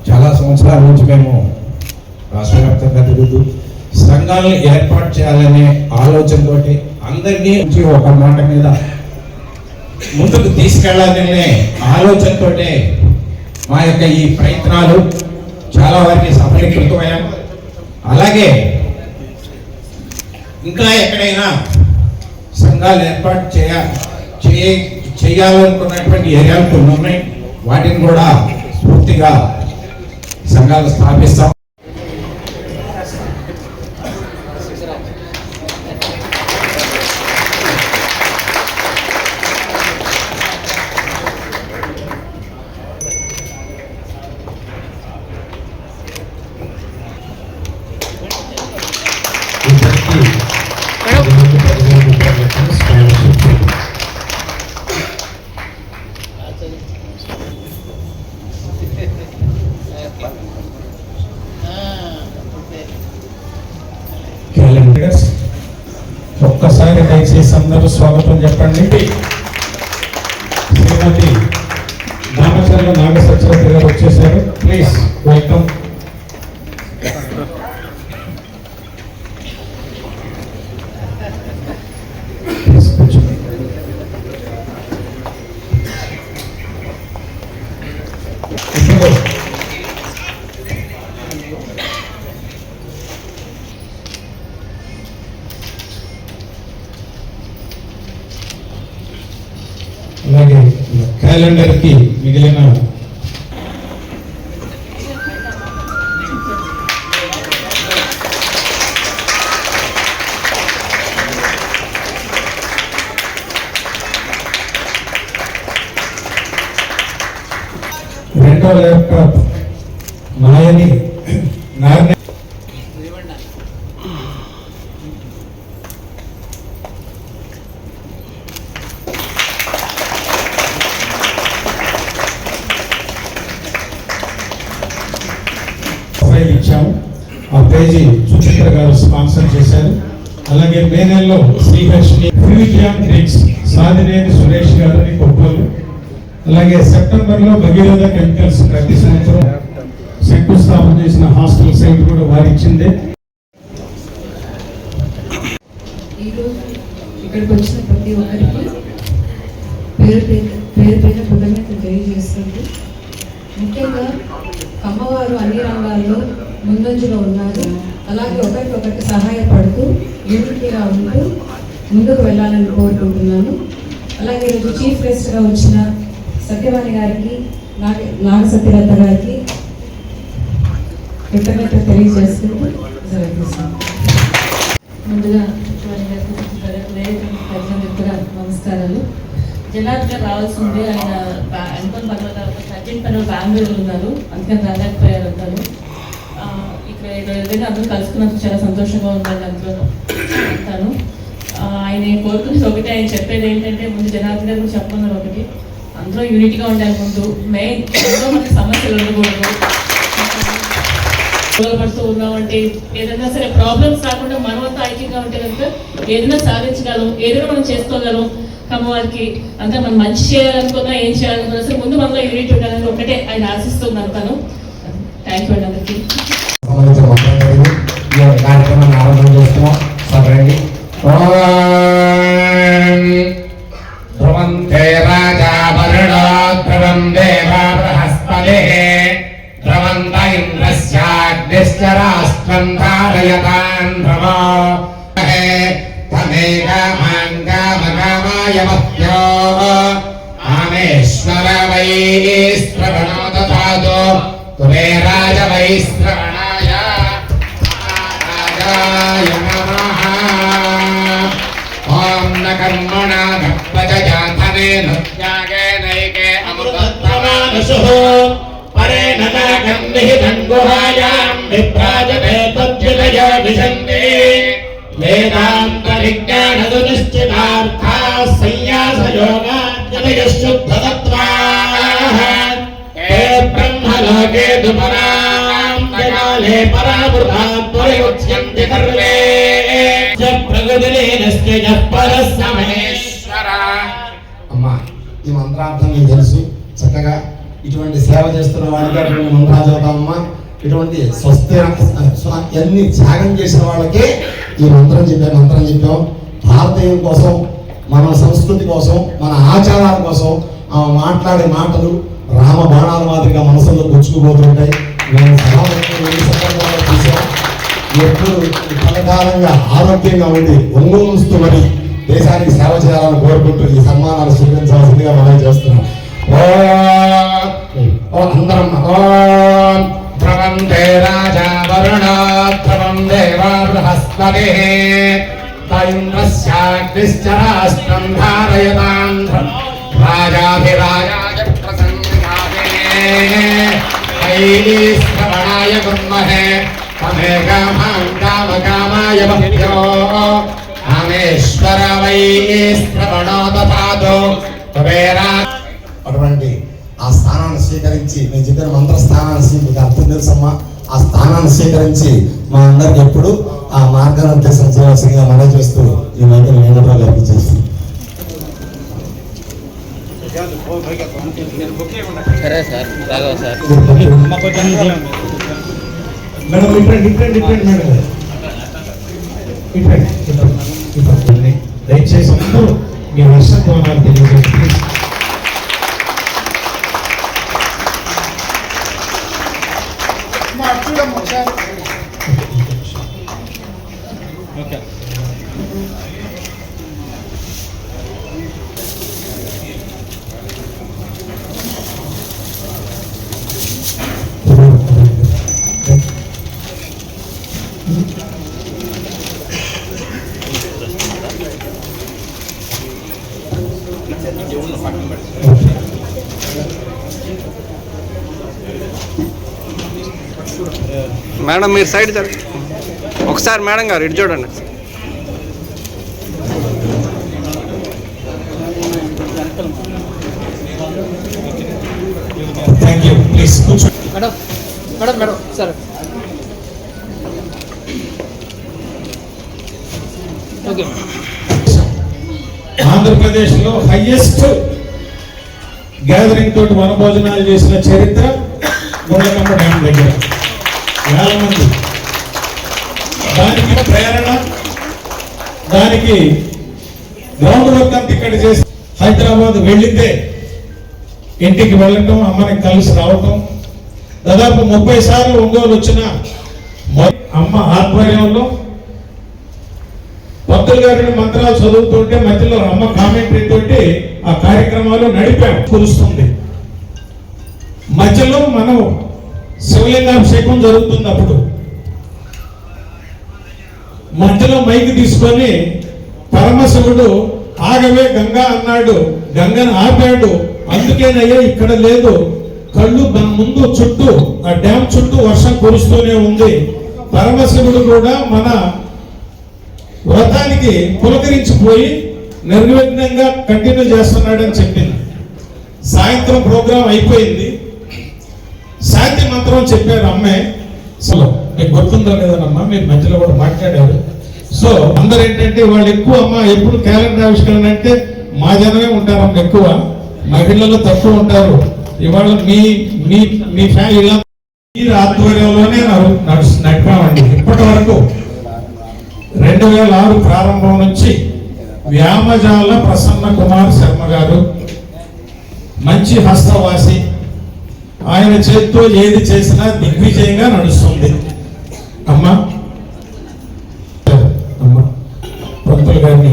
చాలా సంవత్సరాల నుంచి మేము రాష్ట్ర వ్యాప్తంగా తిరుగుతూ సంఘాలను ఏర్పాటు చేయాలనే ఆలోచనతోటి అందరినీ ఒక మాట మీద ముందుకు తీసుకెళ్లాలనే ఆలోచనతోటే మా యొక్క ఈ ప్రయత్నాలు చాలా వారికి సఫలీకృతమయ్యాం. అలాగే ఇంకా ఎక్కడైనా సంఘాలు ఏర్పాటు చేయాలనుకున్నటువంటి ఏరియాలు కొన్ని ఉన్నాయి. వాటిని కూడా పూర్తిగా సంఘాలు స్థాపిస్తాం. క్యాలెండర్స్ ఒక్కసారి దయచేసి అందరూ స్వాగతం చెప్పండి. శ్రీమతి నామచర్ల నాగసత్యవతి గారు వచ్చేసారు. Please welcome. అలాగే క్యాలెండర్ కి మిగిలిన రెండో ల్యాప్టాప్ నాయని నారాయణ ఇచ్చాము. ఆ పేజీ సుచిత్ర గారు స్పాన్సర్ చేశారు. అలాగే మే నెలలో శ్రీహర్షిని ఫ్యూజియాన్ డ్రింక్స్ సాధినేని సురేష్ గారిని కొప్పలు. అలాగే సెప్టెంబర్లో భగీరథ కెమికల్స్ ప్రతి సంవత్సరం శంకుస్థాపన చేసిన హాస్టల్ సైట్ కూడా వారిచ్చిందే. ఈరోజు ఇక్కడికి వచ్చిన ప్రతి ఒక్కరికి పేరు పేరు కృతజ్ఞతలు తెలియజేస్తుంది. ముఖ్యంగా అమ్మవారు అన్ని రంగాల్లో ముందంజలో ఉన్నారు. అలాగే ఒకరికొకరికి సహాయపడుతూ యూనిటీగా ఉంటూ ముందుకు వెళ్ళాలని కోరుకుంటున్నాను. అలాగే ఈరోజు చీఫ్ గెస్ట్గా వచ్చిన సత్యవాణి గారికి నాగసత్యలత గారికి కృతజ్ఞత తెలియజేసుకుంటూ ముందుగా సత్యవాణి గారికి కూడా నమస్కారాలు. జనార్దన్ రావాల్సి ఉంది. ఆయన అనుకున్న పనులు అర్జెంట్ పనులు బెంగళూరులో ఉన్నారు, అందుకని రాలేకపోయారు అందరూ. ఇక్కడ ఏదైనా అందరూ కలుసుకున్నందుకు చాలా సంతోషంగా ఉందండి. అందులో అంటాను ఆయన కోరుకునేది ఒకటి, ఆయన చెప్పేది ఏంటంటే ముందు జనార్దన్ గారు కూడా చెప్పమన్నారు ఒకటి, అందరూ యూనిట్గా ఉండాలి. ముందు మెయిన్ అందరూ మనకి సమస్యలు ఉండకూడదు. పడుతూ ఉన్నామంటే ఏదైనా సరే ప్రాబ్లమ్స్ రాకుండా మనమంతా ఐక్యంగా ఉంటే కనుక ఏదైనా సాధించగలం, ఏదైనా మనం చేసుకోగలం. కమ్మవారికి అంతా మనం మంచి చేయాలనుకున్నా ఏం చేయాలనుకున్నా సరే ముందు మనలో యూనిట్ ఉండాలని ఒకటే ఆయన ఆశిస్తుంది అంతాను. థ్యాంక్ యూ అండి అందరికీ. కార్యక్రమాన్ని ఆరంభం చేస్తున్నాం. సభండి. ధ్రువంతే రాజా వరుణో ధ్రువం దేవా బృహస్పతిః ధ్రువంత ఇంద్రస్యాగ్నిశ్చ రాష్ట్రం ధారయతాన్ ధ్రువో తమేకామాంగామకామాయమహ్యో ఆమేశ్వర వైశ్రవణో దదాతు కుబేరాజ వైశ్రవణాయ రాజాయ నమః. ఓం న కర్మణా భక్తజాతనే నృత్యాగే నైకే అమృతత్వమానసుః పరేణ నాగం నిహితం గుహాయాం విభ్రాజతే తద్విలయో విశంతి వేదాంత విజ్ఞానదు నిశ్చితార్థాః సన్యాసయోగాజ్ఞతయః శుద్ధతత్వాః తే బ్రహ్మలోకే దుపరాం కాలే పరామృతాః పరియుజ్యంతి సర్వే ప్రగతిలీనస్య పరస్మహేశ్వర. అమ్మా ఈ మంత్రార్థం మీకు తెలుసు. చక్కగా ఇటువంటి సేవ చేస్తున్న వాళ్ళకి అటువంటి మంత్రాలు చదువుతామమ్మా. ఇటువంటి స్వస్తి అన్ని త్యాగం చేసిన వాళ్ళకే ఈ మంత్రం చెప్పాం. భారతీయం కోసం, మన సంస్కృతి కోసం, మన ఆచారాల కోసం మాట్లాడే మాటలు రామ బాణాల మాదిరిగా మనసులో గుచ్చుకుపోతుంటాయి. మేము సందర్భంగా చూసాం. ఎప్పుడు కలకాలంగా ఆరోగ్యంగా ఉండి ఒంగోలుస్తూ మరి దేశానికి సేవ చేయాలని కోరుకుంటూ ఈ సన్మానాలు స్వీకరించవలసిందిగా మనం చేస్తున్నాం. అందరం ధ్రువంతే రాజా వరుణో ధ్రువం దేవా బృహస్పతి ఇంద్రస్యాగ్నిశ్చ రాష్ట్రం ధారయతాం రాజాభిరాజాయ ప్రసన్నాదే శ్రవణాయ కుర్మహే తమే కామాయ భక్త్యో కామేశ్వర వై శ్రవణో దదాతు కుబేరా. అటువంటి ఆ స్థానాన్ని స్వీకరించి నేను చెప్పిన మంత్ర స్థానాన్ని మీకు అర్థం తెలుసమ్మా. ఆ స్థానాన్ని స్వీకరించి మా అందరికి ఎప్పుడు ఆ మార్గనిర్దేశం చేయవలసిందిగా మనం చేస్తూ ఈ మధ్య నేను గారికి చేస్తాను. సరే సార్, రాఘవ సార్. దయచేసి అందరూ మీ వర్షత్వాలు తెలియజేయండి. మేడం మీరు సైడ్ ఒకసారి మేడం గారు ఇటు చూడండి. Thank you. ప్లీజ్ కూర్చో. మేడం సరే. ఓకే. ఆంధ్రప్రదేశ్లో హైయెస్ట్ గ్యాదరింగ్ తోటి వనభోజనాలు చేసిన చరిత్ర గొల్లకమ్మ డ్యామ్ దగ్గర వేల మంది. దానికి ప్రేరణ, దానికి గ్రౌండ్ వర్క్ అంతా ఇక్కడ చేసి హైదరాబాద్ వెళ్ళితే ఇంటికి వెళ్ళటం, అమ్మని కలిసి రావటం, దాదాపు 30 సార్లు ఒంగోలు వచ్చిన అమ్మ ఆధ్వర్యంలో భక్తులు గారిని మంత్రాలు చదువుతుంటే మధ్యలో అమ్మ కామెంటరీ తోటి ఆ కార్యక్రమాలు నడిపాం. కురుస్తుంది మధ్యలో మనం శివలింగాభిషేకం జరుగుతుంది. అప్పుడు మధ్యలో మైకి తీసుకొని పరమశివుడు ఆగవే గంగా అన్నాడు. గంగను ఆపాడు. అందుకేనయ్యా ఇక్కడ లేదు, కళ్ళు ముందు చుట్టూ ఆ డ్యామ్ చుట్టూ వర్షం కురుస్తూనే ఉంది. పరమశివుడు కూడా మన వ్రతానికి పులకరించిపోయి నిర్విఘ్నంగా కంటిన్యూ చేస్తున్నాడని చెప్పింది. సాయంత్రం ప్రోగ్రాం అయిపోయింది. శాంతి మంత్రం చెప్పారు అమ్మే. సో మీకు గుర్తుందో లేదనమ్మా, మీరు మధ్యలో కూడా మాట్లాడారు. సో అందరు ఏంటంటే వాళ్ళు ఎక్కువ అమ్మ ఎప్పుడు క్యాలెండర్ ఆవిష్కరణ అంటే మా జనమే ఉంటారమ్మ ఎక్కువ, మహిళలు తక్కువ ఉంటారు. ఇవాళ మీ ఫ్యామిలీ మీరు ఆధ్వర్యంలోనే నడిపామండి. ఇప్పటి వరకు 2006 ప్రారంభం నుంచి వ్యామజాల ప్రసన్న కుమార్ శర్మ గారు మంచి హస్తవాసి. ఆయన చేతితో ఏది చేసినా దిగ్విజయంగా నడుస్తుంది. అమ్మా పంతులు గారిని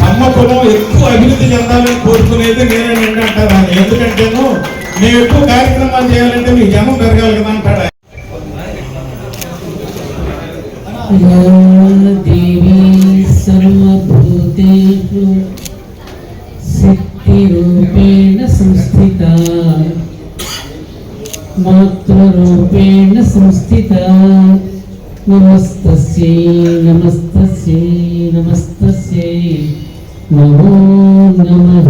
అమ్మ కులం ఎక్కువ అభివృద్ధి చెందాలని కోరుకునేది నేనే అంటారా. ఎందుకంటేను మేము ఎక్కువ కార్యక్రమాలు చేయాలంటే మీ జనం పెరగాలి కదా అంటాడా. దేవి సర్వభూతేషు శక్తిరూపేణ సంస్థిత మాతృరూపేణ సంస్థిత నమస్తస్యై నమస్తస్యై నమస్తస్యై నమో నమః.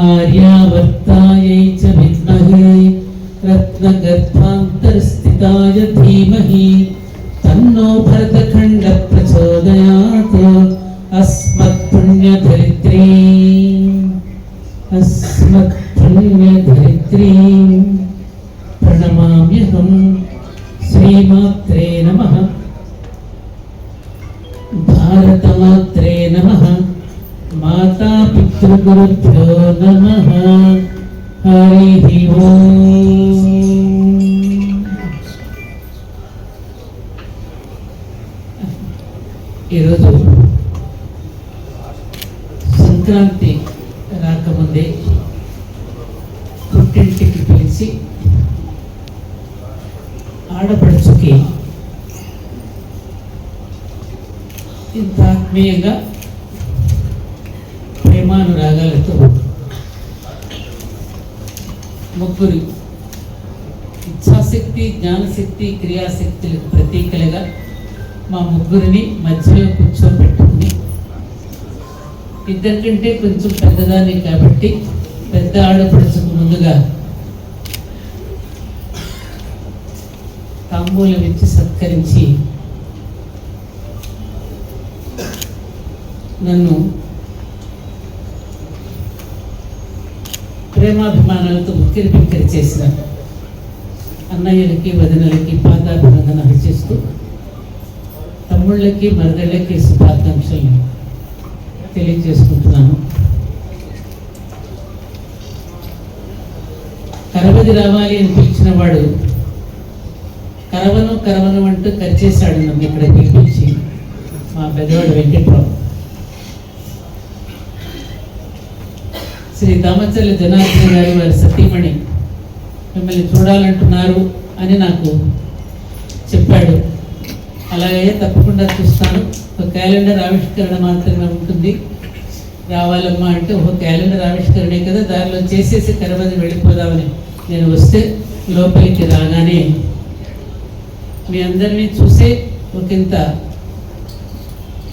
ఆర్యావర్తాయై చ విద్మహే రత్నగర్భాంతరస్థితాయ अस्मत्पुण्यधरित्रीं प्रणमाम्यहं श्रीमात्रे नमः भारतमात्रे नमः माता पितृगुरुभ्यो नमः हरिः ओम्। ఈరోజు సంక్రాంతి రాకముందే పుట్టింటికి పిలిచి ఆడపడుచుకి ఇంత ఆత్మీయంగా ప్రేమానురాగాలతో ముగ్గురు ఇచ్ఛాశక్తి, జ్ఞానశక్తి, క్రియాశక్తులకు ప్రతీకలుగా మా ముగ్గురిని మధ్యలో కూర్చోబెట్టుకుని, ఇద్దరికంటే కొంచెం పెద్దదాన్ని కాబట్టి పెద్ద ఆడపడుచుకు ముందుగా తాంబూలం ఇచ్చి సత్కరించి నన్ను ప్రేమాభిమానాలతో ఉక్కిరి బిక్కిరి చేసిన అన్నయ్యలకి, వదినలకి పాదాభివందనాలు చేస్తూ తమ్ముళ్ళకి, మరదళ్ళకి శుభాకాంక్షలు తెలియజేసుకుంటున్నాను. కరవది రావాలి అని పిలిచిన వాడు కరవను కరవను అంటూ కరిచేశాడు నన్ను ఇక్కడ పిలిపించి, మా పెద్దవాడు వెంకట్రావు. శ్రీ దామచర్ల జనార్దన్ గారి వారి సతీమణి మిమ్మల్ని చూడాలంటున్నారు అని నాకు చెప్పాడు. అలాగే తప్పకుండా చూస్తాను, ఒక క్యాలెండర్ ఆవిష్కరణ మాత్రమే ఉంటుంది, రావాలమ్మా అంటే ఒక క్యాలెండర్ ఆవిష్కరణే కదా, దారిలో చేసేసి కరవది వెళ్ళిపోదామని నేను వస్తే లోపలికి రాగానే మీ అందరినీ చూసే ఒకంత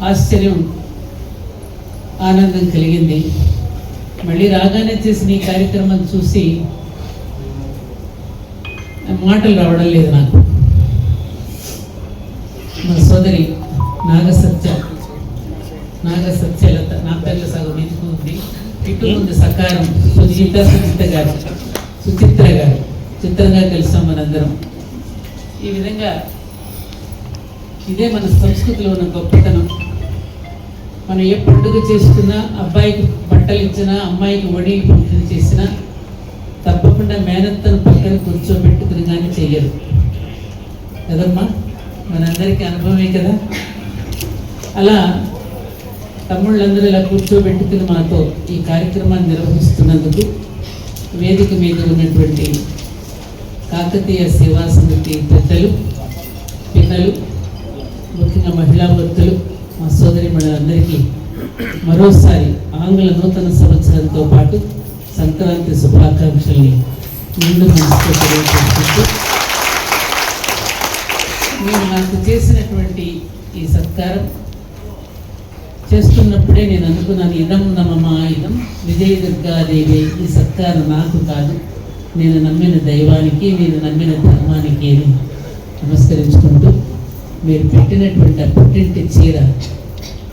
ఆశ్చర్యం, ఆనందం కలిగింది. మళ్ళీ రాగానే చేసిన ఈ కార్యక్రమం చూసి మాటలు రావడం లేదు నాకు. మా సోదరి నాగసత్యలత, నా పేర్ల సగం ఇంటికి ఉంది, ఇటు ఉంది సకారం సుచిత్ర గారు, సుచిత్ర గారు, చిత్రంగా కలిసాం మనందరం. ఈ విధంగా ఇదే మన సంస్కృతిలో ఉన్న గొప్పతనం. మనం ఏ పండుగ చేసుకున్నా, అబ్బాయికి బట్టలు ఇచ్చినా, అమ్మాయికి వడి పండుగ చేసినా తప్పకుండా మేనత్తను పక్కన కూర్చోబెట్టుకుని కానీ చెయ్యరు కదమ్మా, మనందరికీ అనుభవమే కదా. అలా తమ్ముళ్ళందరూ ఇలా కూర్చోబెట్టుకుని మాతో ఈ కార్యక్రమాన్ని నిర్వహిస్తున్నందుకు వేదిక మీద ఉన్నటువంటి కాకతీయ సేవా సమితి పెద్దలు, పిల్లలు, ముఖ్యంగా మహిళా భక్తులు, మా సోదరి మనందరికీ మరోసారి ఆంగ్ల నూతన సంవత్సరంతో పాటు సంక్రాంతి శుభాకాంక్షల్ని నిండు మనసుతో తెలియజేసుకుంటూ, నేను నాకు చేసినటువంటి ఈ సత్కారం చేస్తున్నప్పుడే నేను అనుకున్నాను, ఇదం నమమా ఇదం విజయదుర్గాదేవి, ఈ సత్కారం నాకు కాదు, నేను నమ్మిన దైవానికి, నేను నమ్మిన ధర్మానికి అని నమస్కరించుకుంటూ, మీరు పెట్టినటువంటి ఆ పుట్టింటి చీర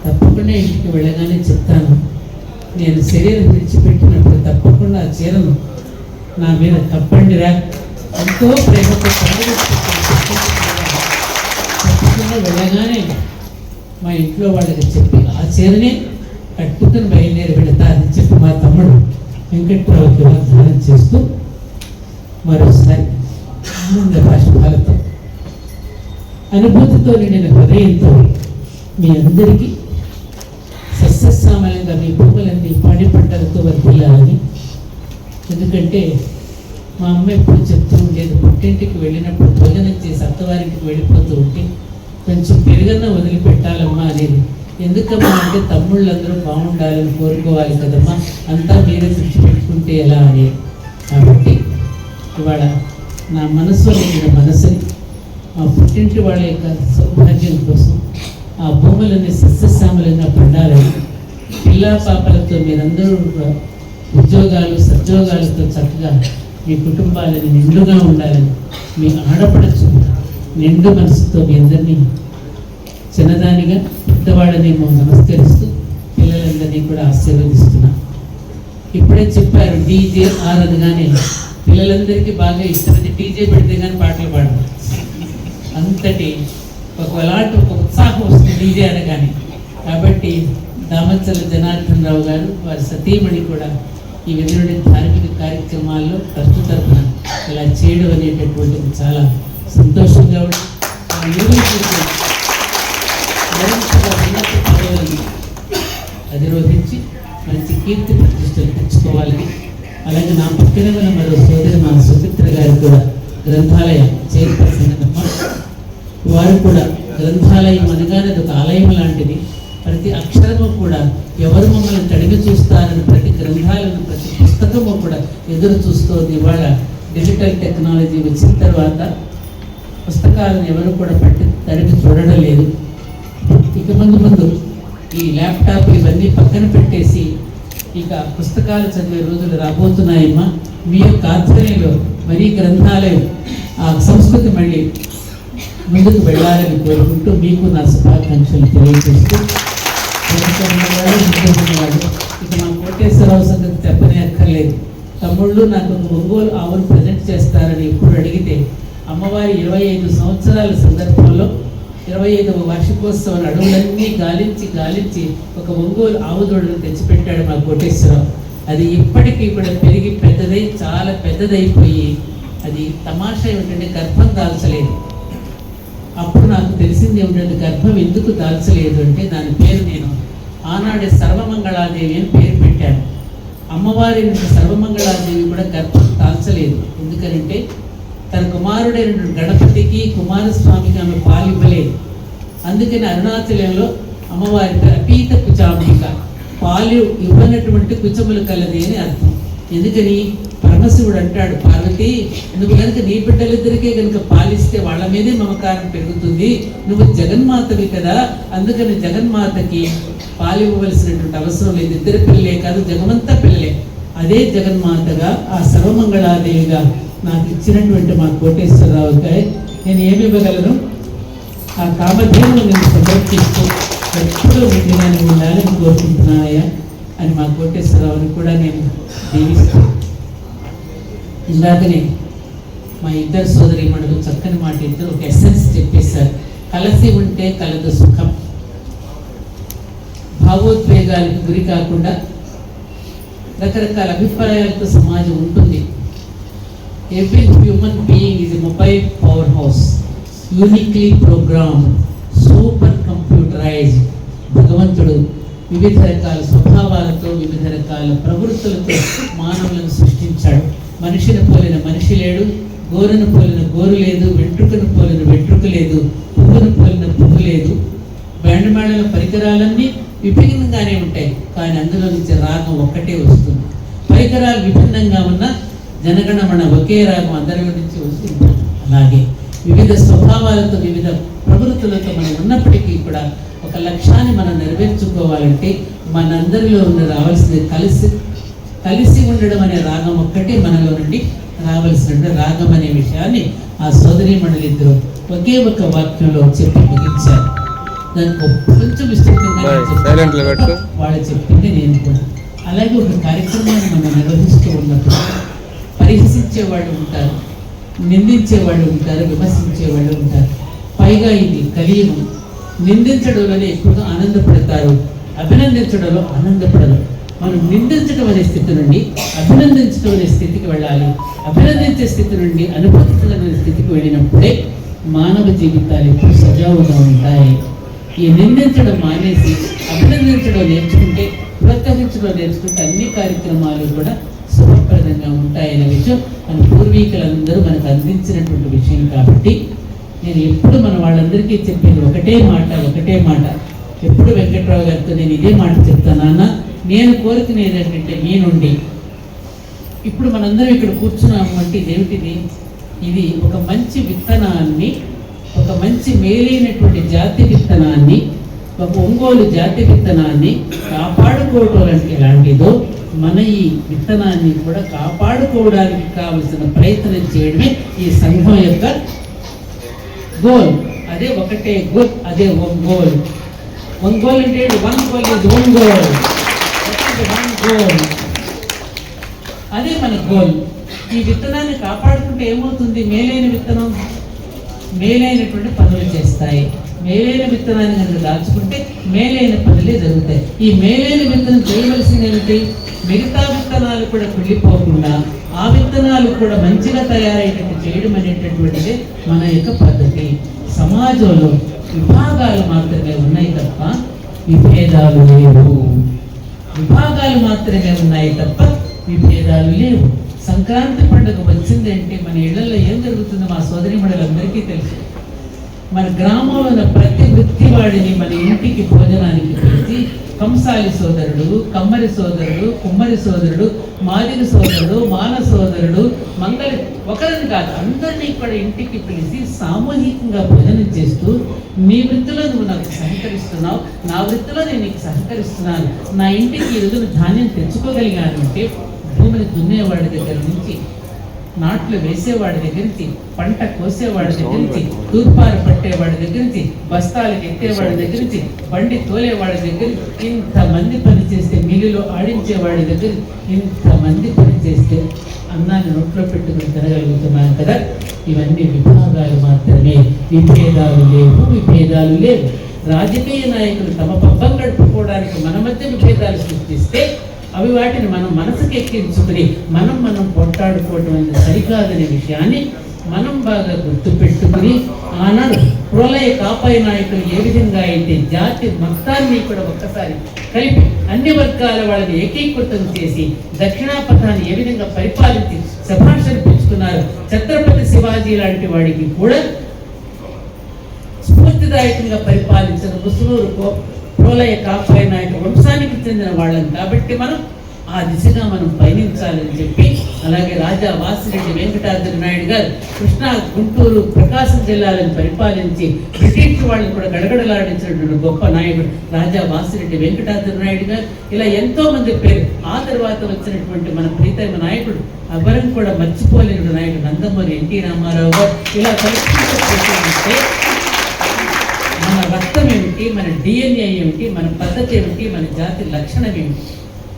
తప్పకుండా ఇంటికి వెళ్ళగానే చెప్తాను. నేను శరీరం విడిచిపెట్టినప్పుడు తప్పకుండా ఆ చీరను నా మీద కప్పండిరా, ఎంతో ప్రేమతో తప్పకుండా వెళ్ళగానే మా ఇంట్లో వాళ్ళకి చెప్పి ఆ చీరనే కట్టుకుని బయలుదేరి వెళతా అని చెప్పి మా తమ్ముడు వెంకట్రావుకి వాగ్దానం చేస్తూ మరోసారి ఆనంద బాష్పాలతో, అనుభూతితో నిండిన హృదయంతో మీ అందరికీ సస్యశ్యామలంగా మీ భూములన్నీ పాడి పంటలతో వర్ధిల్లాలని. ఎందుకంటే మా అమ్మ ఎప్పుడు చెప్తూ ఉండేది, పుట్టింటికి వెళ్ళినప్పుడు భోజనం చేసి అత్తవారింటికి వెళ్ళిపోతూ ఉంటే కొంచెం పెరుగన్న వదిలిపెట్టాలమ్మా అనేది. ఎందుకమ్మా అంటే తమ్ముళ్ళందరూ బాగుండాలని కోరుకోవాలి కదమ్మా, అంతా మీరే తెచ్చిపెట్టుకుంటే ఎలా అని. కాబట్టి ఇవాళ నా మనసులో లేని మనసుని మా పుట్టింటి వాళ్ళ యొక్క సౌభాగ్యం కోసం ఆ భూములన్నీ సస్యశ్యామలంగా పండాలని, పిల్లా పాపలతో మీరందరూ ఉద్యోగాలు సద్యోగాలతో చక్కగా మీ కుటుంబాలని నిండుగా ఉండాలని, మీ ఆడపడచ్చు నిండు మనసుతో మీ అందరినీ చిన్నదానిగా పెద్దవాళ్ళనేమో నమస్కరిస్తూ అందరినీ కూడా ఆశీర్వదిస్తున్నా. ఇప్పుడే చెప్పారు డీజే అనగానే పిల్లలందరికీ బాగా ఇష్టమైంది. డీజే పెడితే కానీ పాటలు పాడరు, అంతటి ఒకలాంటి ఒక ఉత్సాహం వస్తుంది డీజే అనగానే. కాబట్టి దామచల జనార్దన్ రావు గారు వారి సతీమణి కూడా ఈ విధమైన ధార్మిక కార్యక్రమాల్లో ట్రస్ట్ తరఫున ఇలా చేయడం అనేటటువంటిది చాలా సంతోషంగా ఉంది. అధిరోధించి మంచి కీర్తి ప్రతిష్టలు తెచ్చుకోవాలని, అలాగే నా పక్కన ఉన్న మరో సోదరి మా సుమిత్ర గారు కూడా గ్రంథాలయ చైర్పర్సన్ అమ్మ, వారు కూడా గ్రంథాలయం అనగానే ఒక ఆలయం లాంటిది. ప్రతి అక్షరము కూడా ఎవరు మమ్మల్ని తడిగి చూస్తారని ప్రతి గ్రంథాలను ప్రతి పుస్తకము కూడా ఎదురు చూస్తోంది. ఇవాళ డిజిటల్ టెక్నాలజీ వచ్చిన తర్వాత పుస్తకాలను ఎవరు కూడా తడిగి చూడడం లేదు. ఇక ముందు ఈ ల్యాప్టాప్ ఇవన్నీ పక్కన పెట్టేసి ఇక పుస్తకాలు చదివే రోజులు రాబోతున్నాయమ్మా. మీ యొక్క ఆధ్వర్యంలో మరీ గ్రంథాలయం ఆ సంస్కృతి మళ్ళీ ముందుకు వెళ్ళాలని కోరుకుంటూ మీకు నా శుభాకాంక్షలు తెలియజేస్తూ, ఇక మా కోటేశ్వరరావు సంగతి చెప్పనే అక్కర్లేదు. తమ్ముళ్ళు నాకు ఒక ఒంగోలు ఆవును ప్రజెంట్ చేస్తారని ఎప్పుడు అడిగితే అమ్మవారి 25 సంవత్సరాల సందర్భంలో 25వ వార్షికోత్సవం అడవులన్నీ గాలించి ఒక ఒంగోలు ఆవు దూడను తెచ్చిపెట్టాడు మా కోటేశ్వరరావు. అది ఇప్పటికీ కూడా పెరిగి పెద్దదై చాలా పెద్దదైపోయి అది తమాషా ఏమిటంటే గర్భం దాల్చలేదు. అప్పుడు నాకు తెలిసింది ఏమిటంటే గర్భం ఎందుకు దాల్చలేదు అంటే దాని పేరు నేను ఆనాడే సర్వమంగళాదేవి అని పేరు పెట్టాను. అమ్మవారి నుంచి సర్వమంగళాదేవి కూడా గర్భం దాల్చలేదు. ఎందుకనంటే తన కుమారుడైన గణపతికి కుమారస్వామికి ఆమె పాలు ఇవ్వలేదు. అందుకని అరుణాచలంలో అమ్మవారి అపీత కుచాంబిక, పాలు ఇవ్వనటువంటి కుచములు కలది అని అర్థం. ఎందుకని పరమశివుడు అంటాడు, పార్వతి నువ్వు కనుక నీ బిడ్డలిద్దరికే కనుక పాలిస్తే వాళ్ళ మీదే మమకారం పెరుగుతుంది, నువ్వు జగన్మాతవి కదా, అందుకని జగన్మాతకి పాలు ఇవ్వవలసినటువంటి అవసరం లేదు. ఇద్దరు పిల్లలే కాదు, జగమంతా పిల్లలే. అదే జగన్మాతగా ఆ సర్వమంగళాదేవిగా నాకు ఇచ్చినటువంటి మా కోటేశ్వరరావుకి నేను ఏమి ఇవ్వగలను? ఆ కామధేను నేను సమర్పిస్తూ ఎప్పుడూ నిండుగానే ఉండాలని కోరుకుంటున్నానయ్యా అని మా కోటేశ్వరరావుని కూడా నేను దీవిస్తాను. ఇందాకనే మా ఇద్దరు సోదరీమణులు చక్కని మాట ఇద్దరు ఒక ఎసెన్స్ చెప్పేశారు. కలిసి ఉంటే కలదు సుఖం. భావోద్వేగాలకు గురి కాకుండా రకరకాల అభిప్రాయాలతో సమాజం ఉంటుంది. Every human being is a mobile powerhouse, uniquely programmed, super computerized. భగవంతుడు వివిధ రకాల స్వభావాలతో వివిధ రకాల ప్రవృత్తులతో మానవులను సృష్టించాడు. మనిషిని పోలిన మనిషి లేడు, గోరును పోలిన గోరు లేదు, వెంట్రుకను పోలిన వెంట్రుక లేదు, పువ్వును పోలిన పువ్వు లేదు. బ్యాండ్మేళల పరికరాలన్నీ విభిన్నంగానే ఉంటాయి, కానీ అందులో నుంచి రాగం ఒక్కటే వస్తుంది. పరికరాలు విభిన్నంగా ఉన్న జనగణమన ఒకే రాగం అందరి నుంచి వస్తుంది. అలాగే వివిధ స్వభావాలతో వివిధ ప్రవృత్తులతో మనం ఉన్నప్పటికీ కూడా ఒక లక్ష్యాన్ని మనం నెరవేర్చుకోవాలంటే మనందరిలో రావాల్సింది కలిసి ఉండడం అనే రాగం ఒక్కటే మనలో నుండి రావాల్సిన రాగం అనే విషయాన్ని ఆ సోదరీమణులు ఇద్దరు ఒకే ఒక వాక్యంలో చెప్పి ముగించారు. దానికి కొంచెం విస్తృతంగా వాళ్ళు చెప్పింది నేను కూడా. అలాగే ఒక కార్యక్రమాన్ని మనం నిర్వహిస్తూ ఉన్నప్పుడు పరిహసించేవాళ్ళు ఉంటారు, నిందించేవాళ్ళు ఉంటారు, విమర్శించేవాళ్ళు ఉంటారు. పైగా ఇది కలియుగం. నిందించడంలోనే ఎక్కువగా ఆనందపడతారు, అభినందించడంలో ఆనందపడరు. మనం నిందించడం అనే స్థితి నుండి అభినందించడం అనే స్థితికి వెళ్ళాలి. అభినందించే స్థితి నుండి అనుభూతించడం అనే స్థితికి వెళ్ళినప్పుడే మానవ జీవితాలు ఎప్పుడు సజావుగా ఉంటాయి. ఈ నిందించడం మానేసి అభినందించడం నేర్చుకుంటే, ప్రోత్సహించడం నేర్చుకుంటే అన్ని కార్యక్రమాలు కూడా శుభప్రదంగా ఉంటాయనే విషయం మన పూర్వీకులందరూ మనకు అందించినటువంటి విషయం. కాబట్టి నేను ఎప్పుడు మన వాళ్ళందరికీ చెప్పేది ఒకటే మాట. ఎప్పుడు వెంకట్రావు గారితో నేను ఇదే మాట చెప్తానన్నా, నేను కోరుకునేది ఏంటంటే మీ నుండి ఇప్పుడు మనందరం ఇక్కడ కూర్చున్నాము అంటే ఇదేమిటిది? ఇది ఒక మంచి విత్తనాన్ని, ఒక మంచి మేలైనటువంటి జాతి విత్తనాన్ని, ఒక ఒంగోలు జాతి విత్తనాన్ని కాపాడుకోవడం అంటే ఎలాంటిదో మన ఈ విత్తనాన్ని కూడా కాపాడుకోవడానికి కావలసిన ప్రయత్నం చేయడమే ఈ సంఘం యొక్క గోల్. అదే ఒకటే గోల్, అదే ఒంగోలు. ఒంగోలు అంటే one goal is Ongole. Goal. అదే మన గోల్. ఈ విత్తనాన్ని కాపాడుకుంటే ఏమవుతుంది? మేలైన విత్తనం మేలైనటువంటి పనులు చేస్తాయి. మేలైన విత్తనాన్ని కనుక దాచుకుంటే మేలైన పనులే జరుగుతాయి. ఈ మేలైన విత్తనం చేయవలసింది ఏమిటి? మిగతా విత్తనాలు కూడా కుళ్ళిపోకుండా ఆ విత్తనాలు కూడా మంచిగా తయారయ్యేటట్టు చేయడం అనేటటువంటిదే మన యొక్క పద్ధతి. సమాజంలో విభాగాలు మాత్రమే ఉన్నాయి తప్ప విభేదాలు లేవు. విభాగాలు మాత్రమే ఉన్నాయి తప్ప విభేదాలు లేవు. సంక్రాంతి పండుగ వచ్చిందంటే మన ఇళ్లలో ఏం జరుగుతుందో మా సోదరి మనులందరికీ తెలుసు. మన గ్రామంలో ఉన్న ప్రతి వృత్తి వాడిని మన ఇంటికి భోజనానికి పిలిచి కంసాలి సోదరుడు, కమ్మరి సోదరుడు, కుమ్మరి సోదరుడు, మాదిరి సోదరుడు, మాల సోదరుడు, మంగళి ఒకరిని కాదు అందరినీ కూడా ఇంటికి పిలిచి సామూహికంగా భోజనం చేస్తూ నీ వృత్తిలో నువ్వు నాకు సహకరిస్తున్నావు, నా వృత్తిలో నేను నీకు సహకరిస్తున్నాను, నా ఇంటికి ఈ రోజున ధాన్యం తెచ్చుకోగలిగాను అంటే భూమిని దున్నేవాడి దగ్గర నుంచి, నాట్లు వేసేవాడి దగ్గర నుంచి, పంట కోసేవాడి దగ్గర నుంచి, తూర్పారు పట్టేవాడి దగ్గర నుంచి, బస్తాలకు ఎత్తేవాడి దగ్గర నుంచి, బండి తోలేవాడి దగ్గర ఇంతమంది పని చేస్తే, మిల్లులో ఆడించేవాడి దగ్గర ఇంతమంది పని చేస్తే అన్నాన్ని నోట్లో పెట్టుకుని తినగలుగుతున్నాను కదా. ఇవన్నీ విభాగాలు మాత్రమే, విభేదాలు లేవు. విభేదాలు లేవు. రాజకీయ నాయకులు తమ పబ్బం గడుపుకోవడానికి మన మధ్య విభేదాలు సృష్టిస్తే అవి వాటిని మనం మనసుకు ఎక్కించుకుని మనం పోట్లాడుకోవడం అనేది సరికాదనే విషయాన్ని మనం బాగా గుర్తుపెట్టుకుని ఆనాడు ప్రళయ కాపాయ నాయకులు ఏ విధంగా అయితే జాతి మొత్తాన్ని కూడా ఒక్కసారి కలిపి అన్ని వర్గాల వాళ్ళని ఏకీకృతం చేసి దక్షిణాపథాన్ని ఏ విధంగా పరిపాలించి శభాషలు పెంచుకున్నారు. ఛత్రపతి శివాజీ లాంటి వాడికి కూడా స్ఫూర్తిదాయకంగా పరిపాలించిన ముసునూరు ప్రళయ కాపాయ నాయక వంశానికి చెందిన వాళ్ళం కాబట్టి మనం ఆ దిశగా మనం పయనించాలని చెప్పి, అలాగే రాజా వాసిరెడ్డి వెంకటాద్రి నాయుడు గారు కృష్ణా, గుంటూరు, ప్రకాశం జిల్లాలను పరిపాలించి బ్రిటిష్ వాళ్ళని కూడా గడగడలాడించినటువంటి గొప్ప నాయకుడు రాజా వాసిరెడ్డి వెంకటాద్రి నాయుడు గారు. ఇలా ఎంతో మంది పేరు. ఆ తర్వాత వచ్చినటువంటి మన ప్రీతమ నాయకుడు ఎవరం కూడా మర్చిపోలేని నాయకుడు నందమూరి ఎన్టీ రామారావు గారు. ఇలా కలుపుకుంటే మన రక్తం ఏమిటి, మన DNA ఏమిటి, మన పద్ధతి ఏమిటి, మన జాతి లక్షణం ఏమిటి,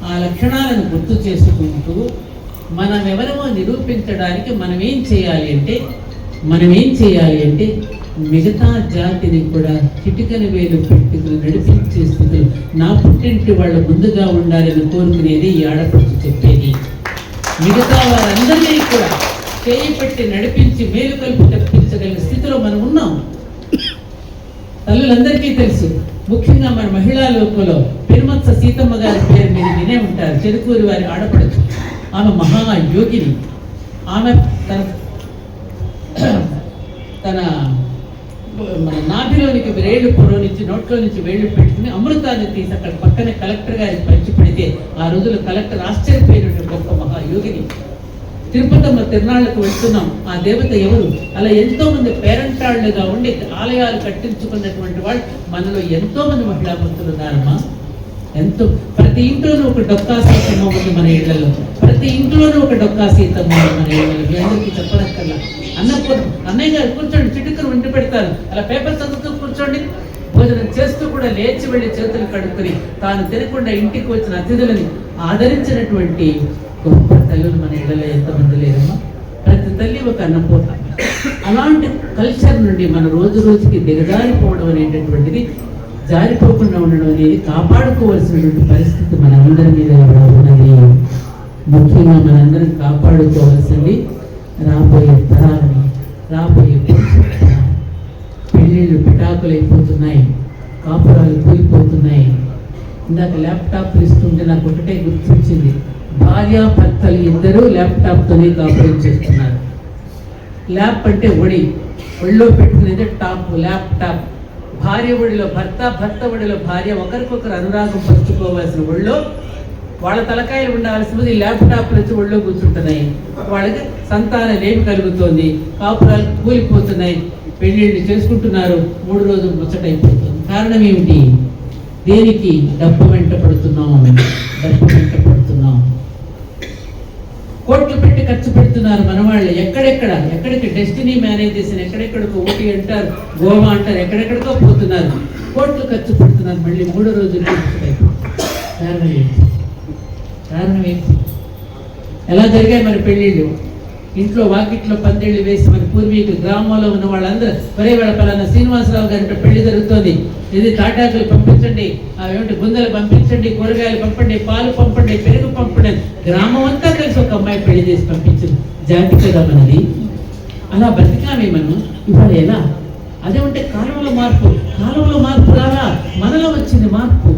ఆ లక్షణాలను గుర్తు చేసుకుంటూ మనం ఎవరమో నిరూపించడానికి మనం ఏం చేయాలి అంటే మిగతా జాతిని కూడా చిటికని వేలు పెట్టుకుని నడిపించే స్థితిలో నా పుట్టింటి వాళ్ళ ముందుగా ఉండాలని కోరుకునేది ఈ ఆడపడుచు చెప్పేది. మిగతా వారందరినీ కూడా చేయి పెట్టి నడిపించి మేలు కలుపు తెప్పించగలిగిన స్థితిలో మనం ఉన్నాం. తల్లులందరికీ తెలుసు. ముఖ్యంగా మన మహిళా లోకంలో పెరుమత్స సీతమ్మ గారి పేరు మీరు వినే ఉంటారు. చెరుకూరి వారి ఆడపడచ్చు. ఆమె మహాయోగిని. ఆమె తన మన నాభిలోనికి వేళ్ళు పొడవు నుంచి నోట్లో నుంచి వేళ్ళు పెట్టుకుని అమృతాన్ని తీసి అక్కడ పక్కనే కలెక్టర్ గారికి పంచి పెడితే ఆ రోజుల్లో కలెక్టర్ ఆశ్చర్యపోయినటువంటి గొప్ప మహాయోగిని. తిరుపతమ్మ తిరునాళ్లకు వెళ్తున్నాం. ఆ దేవత ఎవరు? అలా ఎంతో మంది పేరంటాళ్లుగా ఉండి ఆలయాలు కట్టించుకున్నటువంటి వాళ్ళు మనలో ఎంతో మంది మహిళా భక్తులు ఉన్నారమ్మా. ఎంతో ప్రతి ఇంట్లోనూ ఒక డొక్కా సీతమ్మ ఉంది మన ఇళ్లలో. ప్రతి ఇంట్లోనూ ఒక డొక్కా సీతమ్మ ఉంది మన ఇళ్లలో. మీ అందరికీ చెప్పనక్కర్లా. అన్నయ్య గారు కూర్చోండి, చిటికలు వండి పెడతారు. అలా పేపర్ చదువుతూ కూర్చోండి. భోజనం చేస్తూ కూడా లేచి వెళ్ళి చేతులు కడుక్కుని తాను తినకుండా ఇంటికి వచ్చిన అతిథులని ఆదరించినటువంటి గొప్ప తల్లులు మన ఇళ్లలో ఎంతమంది లేరమ్మా. ప్రతి తల్లి ఒక అన్నపూర్ణ. అలాంటి కల్చర్ నుండి మన రోజు రోజుకి దిగజారిపోవడం అనేటటువంటిది, జారిపోకుండా ఉండడం అనేది కాపాడుకోవాల్సినటువంటి పరిస్థితి మన అందరి మీద ఉన్నది. ముఖ్యంగా మనందరం కాపాడుకోవాల్సింది రాబోయే తరాలని, రాబోయే పెళ్ళిళ్ళు పిటాకులైపోతున్నాయి, కాపురాలు కూలిపోతున్నాయి. ఇందాక ల్యాప్టాప్ ఇస్తుంటే నాకు ఒకటే గుర్తొచ్చింది. భార్యాభర్తలు ఇద్దరూ ల్యాప్టాప్తోనే కాపురం చేస్తున్నారు. ల్యాప్ అంటే ఒళ్ళో పెట్టుకునేది టాప్, ల్యాప్టాప్. భార్య ఒడిలో భర్త, భర్త ఒడిలో భార్య, ఒకరికొకరు అనురాగం పంచుకోవాల్సిన ఒళ్ళో వాళ్ళ తలకాయలు ఉండాల్సినది ఈ ల్యాప్టాప్లు వచ్చి ఒళ్ళో కూర్చుంటున్నాయి. వాళ్ళకి సంతానం ఏమి కలుగుతోంది, కాపురాలు కూలిపోతున్నాయి, పెళ్ళిళ్ళు చేసుకుంటున్నారు, 3 రోజులు ముచ్చటైపోతుంది. కారణం ఏమిటి? దేనికి? డబ్బు వెంట పడుతున్నాం. కోట్లు పెట్టి ఖర్చు పెడుతున్నారు మన వాళ్ళు. ఎక్కడికి డెస్టినీ మేనేజేషన్, ఎక్కడెక్కడికో ఊటీ అంటారు, గోవా అంటారు, ఎక్కడెక్కడికో పోతున్నారు, కోట్లు ఖర్చు పెడుతున్నారు. మళ్ళీ 3 రోజులు కారణం ఏంటి? కారణం ఏంటి? ఎలా జరిగాయి మన పెళ్ళిళ్ళు? ఇంట్లో వాకిట్లో పందిళ్ళు వేసి మన పూర్వీకులు గ్రామంలో ఉన్న వాళ్ళందరూ ఒరే వాళ్ళ పలానా శ్రీనివాసరావు గారి పెళ్లి జరుగుతుంది, ఇది తాటాకులు పంపించండి, ఏమిటి గుందెలు పంపించండి, కూరగాయలు పంపండి, పాలు పంపండి, పెరుగు పంపండి, గ్రామం అంతా కలిసి ఒక అమ్మాయి పెళ్లి చేసి పంపించింది. జాతి కదా మనది. అలా బతికామే మనం. ఇవాళ ఎలా? అదే ఉంటే కాలంలో మార్పు రాలా, మనలో వచ్చింది మార్పు.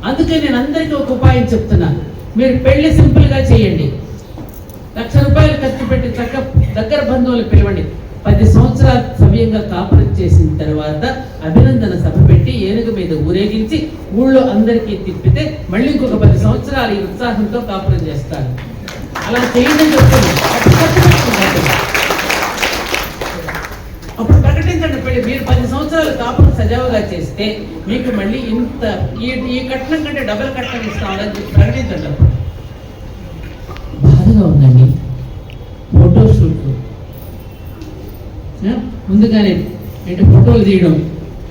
అందుకే నేను అందరికీ ఒక ఉపాయం చెప్తున్నా. మీరు పెళ్లి సింపుల్గా చేయండి. 1,00,000 రూపాయలు ఖర్చు పెట్టి దగ్గర బంధువులు పిలవండి. 10 సంవత్సరాలు సమయంగా కాపురం చేసిన తర్వాత అభినందన సభ పెట్టి ఏనుగు మీద ఊరేగించి ఊళ్ళో అందరికీ తిప్పితే మళ్ళీ ఇంకొక 10 సంవత్సరాలు ఈ ఉత్సాహంతో కాపురం చేస్తారు. అలా చేయండి చెప్తుంది. అప్పుడు ప్రకటించండి పెళ్లి. మీరు 10 సంవత్సరాలు కాపురం సజావుగా చేస్తే మీకు మళ్ళీ ఇంత ఈ కట్నం కంటే డబల్ కట్నం ఇస్తామని చెప్పి ప్రకటించండి. అప్పుడు బాధగా ఉందండి. ఫోటోషూట్లు ముందుగానే ఏంటి ఫోటోలు తీయడం,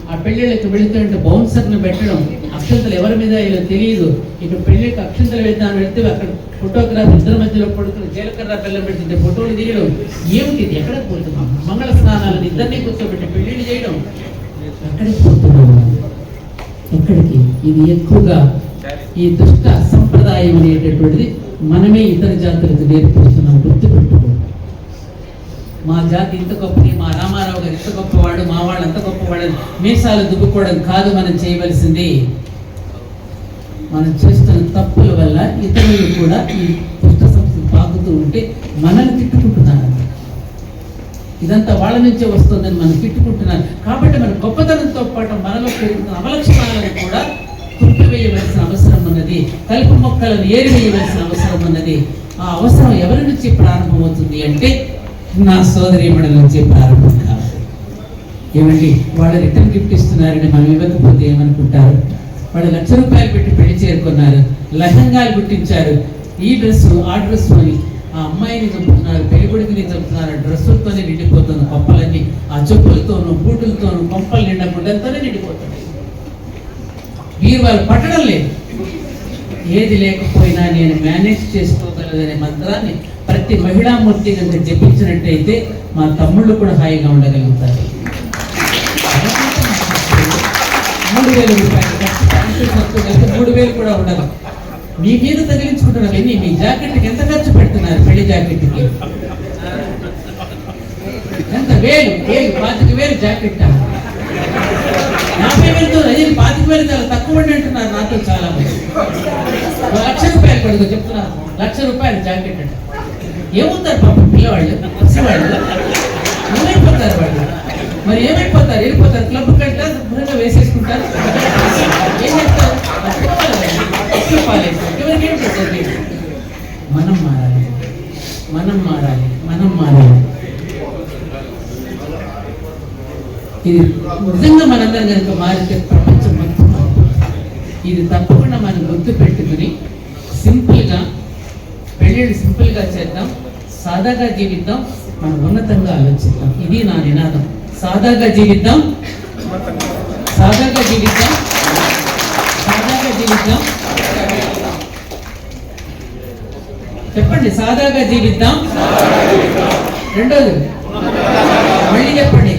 ఆ పెళ్ళిళ్ళకి వెళుతుంటే బౌన్సర్ను పెట్టడం, అక్షంతలు ఎవరి మీద ఇలా తెలియదు. ఇక పెళ్ళికి అక్షంతలు వేద్దామని వెళ్తే అక్కడ ఫోటోగ్రాఫ్ ఇద్దరి మధ్యలో పడుకుని జీలకర్ర బెల్లం పెడుతుంటే ఫోటోలు తీయడం. ఏమిటి? ఎక్కడ పోతున్నాం? మంగళ స్నానాలను ఇద్దరినీ కూర్చోబెట్టి పెళ్ళిళ్ళు చేయడం. ఎక్కడికి పోతున్నాము? ఎక్కడికి? ఇది ఎక్కువగా ఈ దుష్ట సంప్రదాయం అనేటటువంటిది మనమే ఇతర జాతులకు నేర్పిస్తున్నాం. గుర్తుపెట్టుకో. మా జాతి ఇంత గొప్పది, మా రామారావు గారు ఇంత గొప్పవాడు, మా వాళ్ళు అంత గొప్పవాడు, మీసాలు దుబ్బుకోవడం కాదు మనం చేయవలసింది. మనం చేస్తున్న తప్పుల వల్ల ఇతరులు కూడా ఈ దుష్ట సంస్కృతి పాకుతూ ఉంటే మనల్ని తిట్టుకుంటున్నారు. ఇదంతా వాళ్ళ నుంచే వస్తుందని మనం తిట్టుకుంటున్నారు. కాబట్టి మన గొప్పతనంతో పాటు మనలో పెరుగుతున్న అవలక్షణాలను కూడా తుప్పివేయవలసిన అవసరం ఉన్నది. కలుపు మొక్కలను ఏరివేయవలసిన అవసరం ఉన్నది. ఆ అవసరం ఎవరి నుంచి ప్రారంభమవుతుంది అంటే నా సోదరీమణుల నుంచి ప్రారంభం కావాలి. ఏమండి, వాళ్ళు రిటర్న్ గిఫ్ట్ ఇస్తున్నారని మనం ఇవ్వకపోతే ఏమనుకుంటారు? వాళ్ళు 1,00,000 రూపాయలు పెట్టి పెళ్లి చేరుకున్నారు, లహంగాలు గుట్టించారు, ఈ డ్రెస్సు ఆ డ్రెస్సు అని ఆ అమ్మాయిని చంపుతున్నారు, పెళ్ళికొడుకుని చంపుతున్నారు. డ్రెస్సులతోనే నిండిపోతుంది కొంపలన్నీ. ఆ చెప్పులతోనూ బూటులతోనూ కొంపలు నిండకుండానే నిండిపోతుంది. వీరు వాళ్ళు పట్టడం లేదు. ఏది లేకపోయినా నేను మేనేజ్ చేసుకోగలదనే మంత్రాన్ని ప్రతి మహిళామూర్తి కనుక జపించినట్టయితే మా తమ్ముళ్ళు కూడా హాయిగా ఉండగలుగుతారు. 3,000 రూపాయలు ఖర్చు 3,000 కూడా ఉండదు. మీ మీద తగిలించుకుంటున్నారు. ఎన్ని మీ జాకెట్కి ఎంత ఖర్చు పెడుతున్నారు? పెళ్లి జాకెట్కి ఎంత? 25,000 జాకెట్, 50,000. అదే 25,000 చాలా తక్కువ అంటున్నారు నాతో చాలా మంది. 1,00,000 రూపాయలు కడుగు చెప్తున్నారు. 1,00,000 రూపాయలు జాకెట్ అంటే ఏమవుతారు పాపం పిల్లవాళ్ళు, పసివాళ్ళు? ఏమైపోతారు వాళ్ళు? మరి ఏమైపోతారు? వెళ్ళిపోతారు క్లబ్ కంటే శుభ్రంగా వేసేసుకుంటారు. ఏం చేస్తారు? ఎవరికి ఏం చేస్తారు? మనం మారాలి. ఇది నిజంగా మనందరం కనుక మారితే ప్రపంచం మొత్తం ఇది తప్పకుండా మనం గుర్తు పెట్టుకుని సింపుల్గా పెళ్ళిళ్ళు సింపుల్గా చేద్దాం, సాదాగా జీవిద్దాం, మనం ఉన్నతంగా ఆలోచిద్దాం. ఇది నా నినాదం. సాదాగా జీవిద్దాం. చెప్పండి, సాదాగా జీవిద్దాం. రెండోది మళ్ళీ చెప్పండి.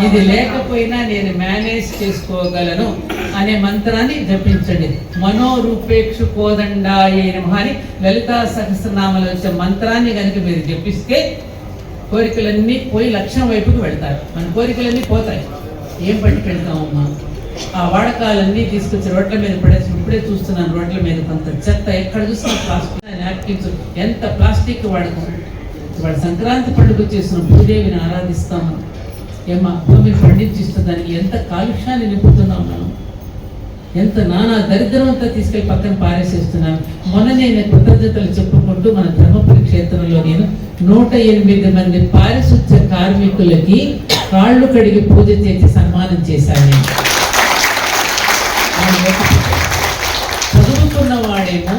ఇది లేకపోయినా నేను మేనేజ్ చేసుకోగలను అనే మంత్రాన్ని జపించండి. మనోరూపేక్షు కోదండాయ నమః అని లలితా సహస్రనామాలు వచ్చే మంత్రాన్ని కనుక మీరు జపిస్తే కోరికలన్నీ పోయి లక్ష్యం వైపుకు వెళ్తారు. మన కోరికలన్నీ పోతాయి. ఏం పట్టుకెళ్తామమ్మా? ఆ వాడకాలన్నీ తీసుకొచ్చి రోడ్ల మీద పడేసి ఇప్పుడే చూస్తున్నాను. రోడ్ల మీద కొంత చెత్త, ఎక్కడ చూసిన ప్లాస్టిక్ నాప్కిన్స్, ఎంత ప్లాస్టిక్ వాడకం. వాడు సంక్రాంతి పండుగ చేసిన భూదేవిని ఆరాధిస్తాము. ఏమా భూమిని పండించిస్తే దానికి ఎంత కాలుష్యాన్ని నింపుతున్నాం మనం, ఎంత నానా దరిద్రం అంతా తీసుకెళ్లి పక్కన పారేసేస్తున్నాం. మొన్న నేను కృతజ్ఞతలు చెప్పుకుంటూ మన ధర్మపురి క్షేత్రంలో నేను 108 మంది పారిశుద్ధ్య కార్మికులకి కాళ్ళు కడిగి పూజ చేసి సన్మానం చేశాను. చదువుకున్న వాడేమో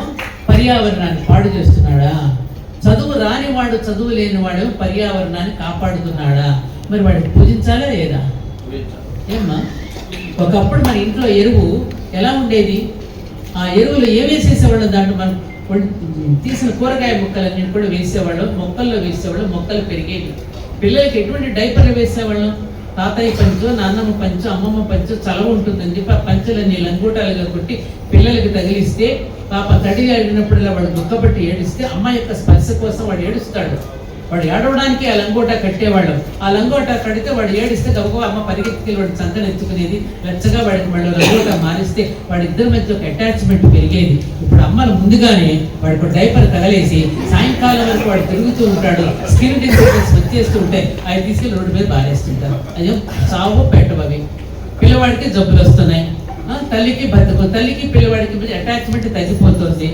పర్యావరణాన్ని పాడు చేస్తున్నాడా? చదువు రానివాడు, చదువు లేనివాడు పర్యావరణాన్ని కాపాడుతున్నాడా? మరి వాడికి పూజించాలా లేదా? ఏమ్మా, ఒకప్పుడు మన ఇంట్లో ఎరువు ఎలా ఉండేది? ఆ ఎరువులు ఏం వేసేసేవాళ్ళం, దాంట్లో మనం తీసిన కూరగాయ ముక్కలన్నీ కూడా వేసేవాళ్ళం, మొక్కల్లో వేసేవాళ్ళం, మొక్కలు పెరిగేవి. పిల్లలకి ఎటువంటి డైపర్లు వేసేవాళ్ళం, తాతయ్య పంచు, నాన్నమ్మ పంచు, అమ్మమ్మ పంచు చలవ ఉంటుందని చెప్పి ఆ పంచులన్నీ లంగోటాలుగా కొట్టి పిల్లలకి తగిలిస్తే పాప తడిగా ఆడినప్పుడల్లా వాడు దుఃఖపట్టి ఏడిస్తే అమ్మ యొక్క స్పర్శ కోసం వాడు ఏడుస్తాడు. వాడు ఏడవడానికి ఆ లంగోటా కట్టేవాళ్ళం. ఆ లంగోటా కడితే వాడు ఏడిస్తే గబగబా అమ్మ పరిగెత్తుకెళ్ళి వాడు సంకలు ఎత్తుకునేది. వెచ్చగా వాడికి మళ్ళీ లంగోటా మారిస్తే వాడిద్దరి మధ్య ఒక అటాచ్మెంట్ పెరిగేది. ఇప్పుడు అమ్మలు ముందుగానే వాడికి డైపర్ తగలేసి సాయంకాలం వరకు వాడు తిరుగుతూ ఉంటాడు. స్కిన్ డిసీజెస్ వచ్చేస్తూ ఉంటాయి, అవి తీసుకెళ్ళి రోడ్డు మీద బారేస్తుంటారు. అయ్యో సాగు పెట్టవవి. పిల్లవాడికి జబ్బులు వస్తున్నాయి, తల్లికి బతుకు, తల్లికి పిల్లవాడికి మధ్య అటాచ్మెంట్ తగ్గిపోతుంది.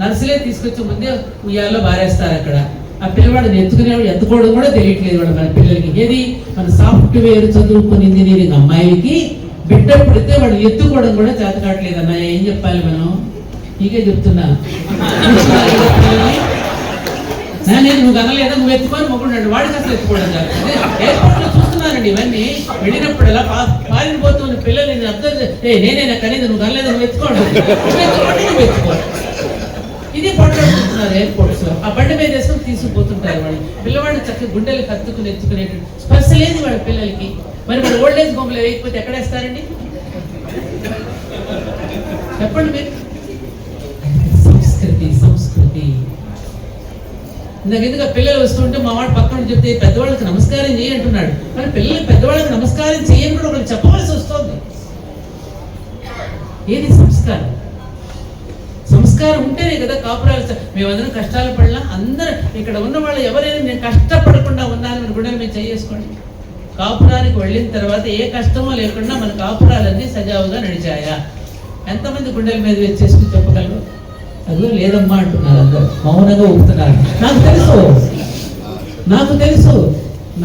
నర్సులే తీసుకొచ్చి ముందే ఉయ్యాల్లో బారేస్తారు. అక్కడ ఆ పిల్లవాడిని ఎత్తుకోవడం కూడా తెలియట్లేదు వాడు మన పిల్లలకి. ఏది మన సాఫ్ట్వేర్ చదువుకుని ఇంజనీరింగ్ అమ్మాయిలకి బిడ్డ పుడితే వాడు ఎత్తుకోవడం కూడా చేత కావట్లేదు. అన్నయ్య ఏం చెప్పాలి మనం? నీకే చెప్తున్నా, నేను నువ్వు కనలేదా, నువ్వు ఎత్తుకొని మొక్కున్నాడు, వాడికి అసలు ఎత్తుకోవడం జరుగుతుంది. ఎయిర్పోర్ట్ లో చూస్తున్నానండి ఇవన్నీ. వెళ్ళినప్పుడు ఎలా పారిన పోతున్న పిల్లల్ని అబ్జర్వ్ నేనైనా కనీదు, నువ్వు కనలేదా, నువ్వు ఎత్తుకోండి, నువ్వు ఎత్తుకోండి. ఇది పట్టుకుంటున్నారు ఎయిర్పోర్ట్స్ లో. ఆ బండి మీద వేసుకొని తీసుకుపోతుంటారు వాళ్ళు. పిల్లవాడిని చక్కగా గుండెలు కత్తుకుని ఎత్తుకునేటువంటి స్పర్శ లేదు వాళ్ళ పిల్లలకి. మరి వాళ్ళు ఓల్డ్ ఏజ్ హోమ్లో వేయకపోతే ఎక్కడ వేస్తారండి చెప్పండి మీరు? సంస్కృతి సంస్కృతి. నాకు ఎందుకు పిల్లలు వస్తుంటే మా వాడు పక్కన చెప్తే పెద్దవాళ్ళకి నమస్కారం చేయి అంటున్నాడు. మరి పిల్లలు పెద్దవాళ్ళకి నమస్కారం చేయని కూడా ఒకటి చెప్పవలసి వస్తుంది. ఏది సంస్కారం? సంస్కారం ఉంటేనే కదా కాపురాలు. మేమందరం కష్టాలు పడలా, అందరూ ఇక్కడ ఉన్న వాళ్ళు ఎవరైనా నేను కష్టపడకుండా ఉన్నానని కూడా మేము చేసుకోండి. కాపురానికి వెళ్ళిన తర్వాత ఏ కష్టమో లేకుండా మన కాపురాలన్నీ సజావుగా నడిచాయా? ఎంతమంది గుండెల మీద వేసేసుకుని చెప్పగలరు? అదో లేదమ్మా అంటున్నారు, అందరూ మౌనంగా ఊపుతున్నారు. నాకు తెలుసు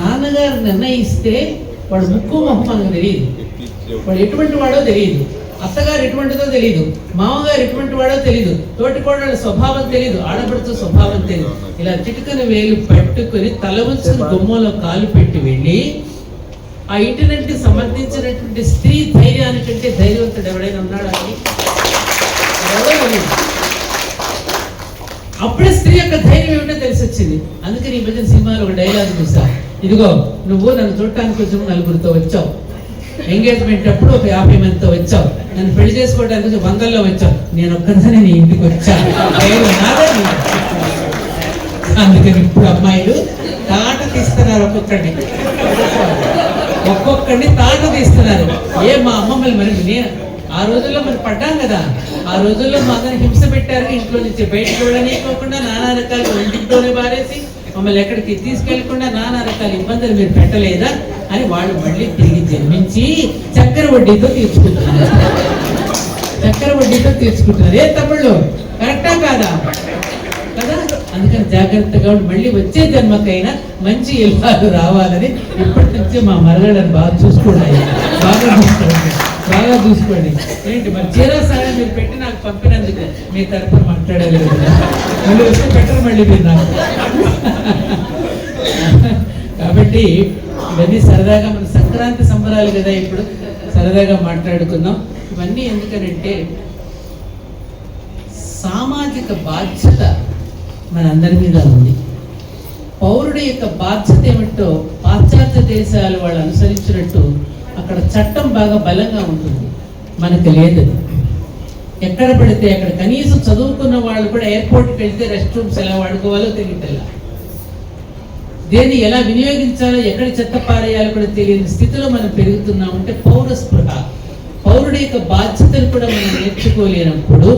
నాన్నగారు నిర్ణయిస్తే వాడు ముక్కు మొహం మనకు తెలియదు, వాడు ఎటువంటి వాడో తెలియదు, అత్తగారు ఎటువంటిదో తెలియదు, మామగారు ఎటువంటి వాడో తెలియదు, తోటికోడళ్ళ స్వభావం తెలియదు, ఆడపడుచు స్వభావం తెలియదు. ఇలా చిటికన వేలు పట్టుకుని తల ఉంచుకుని గుమ్మంలో కాలు పెట్టి వెళ్ళి ఆ ఇంటినంటే సమర్థించినటువంటి స్త్రీ ధైర్యానికంటే ధైర్యవంతుడు ఎవడైనా ఉన్నాడా? అప్పుడే స్త్రీ యొక్క ధైర్యం ఏమిటో తెలిసి వచ్చింది. అందుకని ఈ మధ్య సినిమాలో ఒక డైలాగ్ చూసా, ఇదిగో నువ్వు నన్ను చూడటానికి కొంచెం నలుగురితో వచ్చావు, ఎంగేజ్మెంట్ అప్పుడు ఒక 50 మందితో వచ్చావు, నన్ను పెళ్లి చేసుకోవడానికి 100లో వచ్చావు, నేను ఒక్కదానే నీ ఇంటికి వచ్చాను. అందుకని ఇప్పుడు అమ్మాయిలు తాట తీస్తున్నారు, ఒక్కొక్కడిని తాట తీస్తున్నారు. మా అమ్మమ్మలు మరి నేను ఆ రోజుల్లో మరి పడ్డాం కదా, ఆ రోజుల్లో మా అందరిని హింస పెట్టారు. ఇంట్లో నుంచి బయటకు వెళ్ళనీయకోకుండా నానా రకాలు ఇంటితోనే బారేసి మమ్మల్ని ఎక్కడికి తీసుకెళ్లకుండా నానా రకాల ఇబ్బందులు మీరు పెట్టలేదా అని వాళ్ళు మళ్ళీ తిరిగి జన్మించి చక్కెర వడ్డీతో తీర్చుకుంటున్నారు. చక్కెర వడ్డీతో తీర్చుకుంటున్నారు. ఏ తమ్ముళ్ళు కరెక్టా కాదా? కదా. అందుకని జాగ్రత్తగా మళ్ళీ వచ్చే జన్మకైనా మంచి ఇల్లాలు రావాలని ఇప్పటి నుంచే మా మరగడని బాగా చూసుకోండి, బాగా చూసుకోండి. ఏంటి మరి చీరా సాయం మీరు పెట్టి నాకు పంపినందుకు మీ తరఫున మాట్లాడలేదు, మళ్ళీ వస్తే పెట్టరు మళ్ళీ మీరు నాకు. కాబట్టి ఇవన్నీ సరదాగా మన సంక్రాంతి సంబరాలు కదా, ఇప్పుడు సరదాగా మాట్లాడుకుందాం. ఇవన్నీ ఎందుకనంటే సామాజిక బాధ్యత మనందరి మీద ఉంది. పౌరుడి యొక్క బాధ్యత ఏమిటో పాశ్చాత్య దేశాలు వాళ్ళు అనుసరించినట్టు అక్కడ చట్టం బాగా బలంగా ఉంటుంది, మనకు లేదు. ఎక్కడ పడితే అక్కడ కనీసం చదువుకున్న వాళ్ళు కూడా ఎయిర్పోర్ట్కి వెళ్తే రెస్ట్ రూమ్స్ ఎలా వాడుకోవాలో తెలియటల్లా, దేన్ని ఎలా వినియోగించాలో, ఎక్కడ చెత్త పారేయాలో కూడా తెలియని స్థితిలో మనం పెరుగుతున్నామంటే పౌర స్పృహ, పౌరుడి యొక్క బాధ్యతను కూడా మనం నేర్చుకోలేనప్పుడు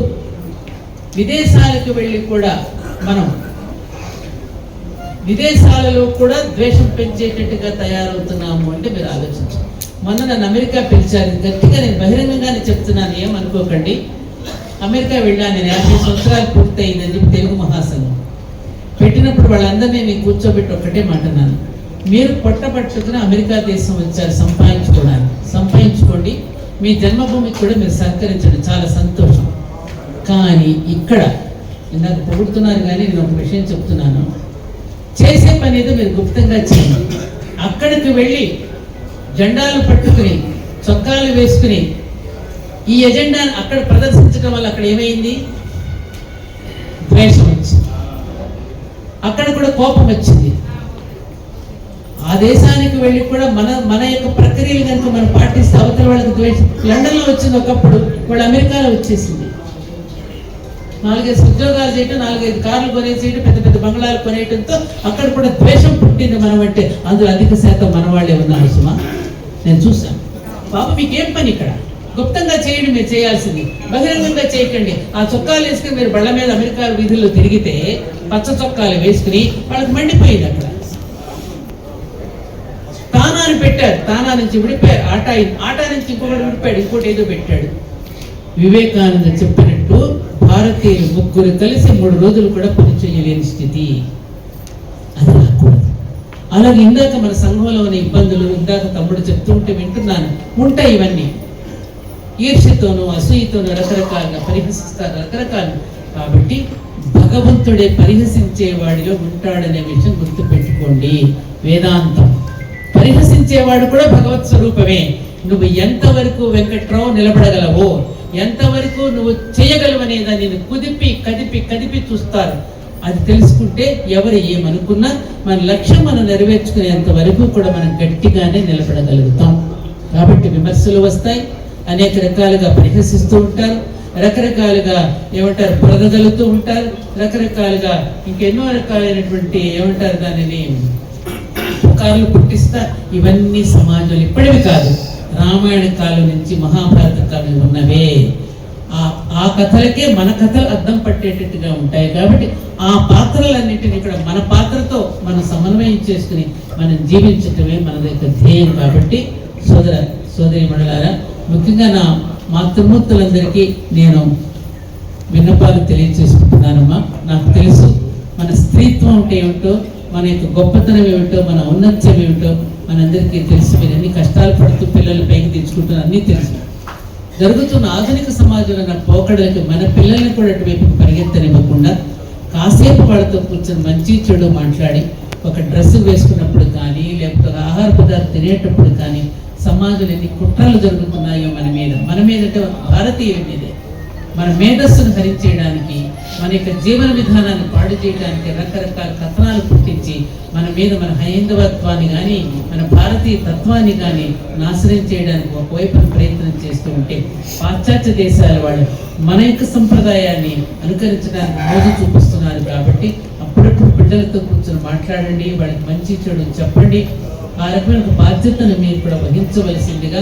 విదేశాలకు వెళ్ళి కూడా మనం విదేశాలలో కూడా ద్వేషం పెంచేటట్టుగా తయారవుతున్నాము అంటే మీరు ఆలోచించండి. మొన్న నన్ను అమెరికా పిలిచారు, గట్టిగా నేను బహిరంగంగానే చెప్తున్నాను, ఏమనుకోకండి. అమెరికా వెళ్ళాను నేను, 50 సంవత్సరాలు పూర్తయిందని చెప్పి తెలుగు మహాసంఘం పెట్టినప్పుడు వాళ్ళందరినీ నేను కూర్చోబెట్టి ఒక్కటే మాట్లాడినాను, మీరు పట్టుకుని అమెరికా దేశం వచ్చారు సంపాదించుకోండి, మీ జన్మభూమికి కూడా మీరు సహకరించండి, చాలా సంతోషం. కానీ ఇక్కడ ఇందాక పొగుడుతున్నారు కానీ నేను ఒక విషయం చెప్తున్నాను, చేసే పని ఏదో మీరు గుప్తంగా చేయండి. అక్కడికి వెళ్ళి జెండాలు పట్టుకుని చొక్కాలు వేసుకుని ఈ ఎజెండాను అక్కడ ప్రదర్శించడం పంపించడం వల్ల అక్కడ ఏమైంది? ద్వేషం వచ్చింది, అక్కడ కూడా కోపం వచ్చింది. ఆ దేశానికి వెళ్ళి కూడా మన యొక్క ప్రక్రియలు కనుక మనం పాటిస్తే అవతల వాళ్ళకి ద్వేషం. లండన్లో వచ్చింది ఒకప్పుడు, వాళ్ళు అమెరికాలో వచ్చేసింది. 4-5 ఉద్యోగాలు చేయటం, 4-5 కార్లు కొనేసేయటం, పెద్ద పెద్ద బంగ్లాలు కొనేయటంతో అక్కడ కూడా ద్వేషం పుట్టింది. మనం అంటే అందులో అధిక శాతం మన వాళ్ళే ఉన్నారు సుమా. నేను చూశాను. బాబు మీకేం పని ఇక్కడ? గుప్తంగా చేయండి, మీరు చేయాల్సింది, బహిరంగంగా చేయకండి. ఆ చొక్కాలు వేసుకుని మీరు బళ్ళ మీద అమెరికా వీధుల్లో తిరిగితే పచ్చ చొక్కాలు వేసుకుని వాళ్ళకి మండిపోయింది. అక్కడ తానాన్ని పెట్టారు, తానా నుంచి విడిపోయారు, ఆటా నుంచి ఇంకొకటి విడిపోయాడు, ఇంకోటి ఏదో పెట్టాడు. వివేకానంద చెప్పినట్టు భారతీయులు 3 కలిసి 3 రోజులు కూడా పని చేయలేని స్థితి. అది రాకూడదు. అలాగే ఇందాక మన సంఘంలో ఉన్న ఇబ్బందులు, ఇందాక తమ్ముడు చెప్తుంటే వింటున్నాను, ఉంటాయి ఇవన్నీ. ఈర్ష్యతోనూ అసూయతోనూ రకరకాలుగా పరిహసిస్తారు, రకరకాలు. కాబట్టి భగవంతుడే పరిహసించే వాడిలో ఉంటాడనే విషయం గుర్తుపెట్టుకోండి. వేదాంతం పరిహసించేవాడు కూడా భగవత్ స్వరూపమే. నువ్వు ఎంతవరకు వెంకట్రావు నిలబడగలవో, ఎంతవరకు నువ్వు చేయగలవనే దాన్ని కదిపి చూస్తారు. అది తెలుసుకుంటే ఎవరు ఏమనుకున్నా మన లక్ష్యం మనం నెరవేర్చుకునేంత వరకు కూడా మనం గట్టిగానే నిలబడగలుగుతాం. కాబట్టి విమర్శలు వస్తాయి, అనేక రకాలుగా పరిహసిస్తూ ఉంటారు, రకరకాలుగా ఏమంటారు బ్రదగలుగుతూ ఉంటారు, రకరకాలుగా ఇంకెన్నో రకాలైనటువంటి ఏమంటారు దానిని పుకార్లు పుట్టిస్తా. ఇవన్నీ సమాజంలో ఇప్పటివి కాదు, రామాయణ కాలం నుంచి మహాభారత కాలం ఉన్నవే. ఆ కథలకే మన కథలు అద్దం పట్టేటట్టుగా ఉంటాయి. కాబట్టి ఆ పాత్రలన్నింటినీ ఇక్కడ మన పాత్రతో మనం సమన్వయం చేసుకుని మనం జీవించటమే మన యొక్క ధ్యేయం. కాబట్టి సోదరి మండలారా, ముఖ్యంగా నా మాతృమూర్తులందరికీ నేను విన్నపాలు తెలియజేసుకుంటున్నానమ్మా. నాకు తెలుసు మన స్త్రీత్వం అంటే ఏమిటో, మన యొక్క గొప్పతనం ఏమిటో, మన ఔన్నత్యం ఏమిటో మనందరికీ తెలుసు. మీరు అన్ని కష్టాలు పడుతూ పిల్లలు పైకి తెచ్చుకుంటున్నారు, అన్నీ తెలుసు. జరుగుతున్న ఆధునిక సమాజంలో నా పోకడలకి మన పిల్లల్ని కూడా అటువైపు పరిగెత్తనివ్వకుండా కాసేపు వాళ్ళతో కూర్చొని మంచి చెడు మాట్లాడి, ఒక డ్రెస్ వేసుకున్నప్పుడు కానీ, లేకపోతే ఆహార పదార్థాలు తినేటప్పుడు కానీ సమాజంలో ఎన్ని కుట్రలు జరుగుతున్నాయో మన మీద అంటే భారతీయుల మీదే, మన మేధస్సును హరించేయడానికి, మన యొక్క జీవన విధానాన్ని పాడు చేయడానికి రకరకాల కథనాలు పుట్టించి మన మీద మన హైందవత్వాన్ని కానీ, మన భారతీయ తత్వాన్ని కానీ నాశనం చేయడానికి ఒకవైపు ప్రయత్నం చేస్తూ ఉంటే, పాశ్చాత్య దేశాల వాళ్ళు మన యొక్క సంప్రదాయాన్ని అనుకరించడానికి మోజు చూపిస్తున్నారు. కాబట్టి అప్పుడప్పుడు బిడ్డలతో కూర్చొని మాట్లాడండి, వాళ్ళకి మంచి చెడు చెప్పండి. ఆ రకమైన బాధ్యతను మీరు కూడా వహించవలసిందిగా,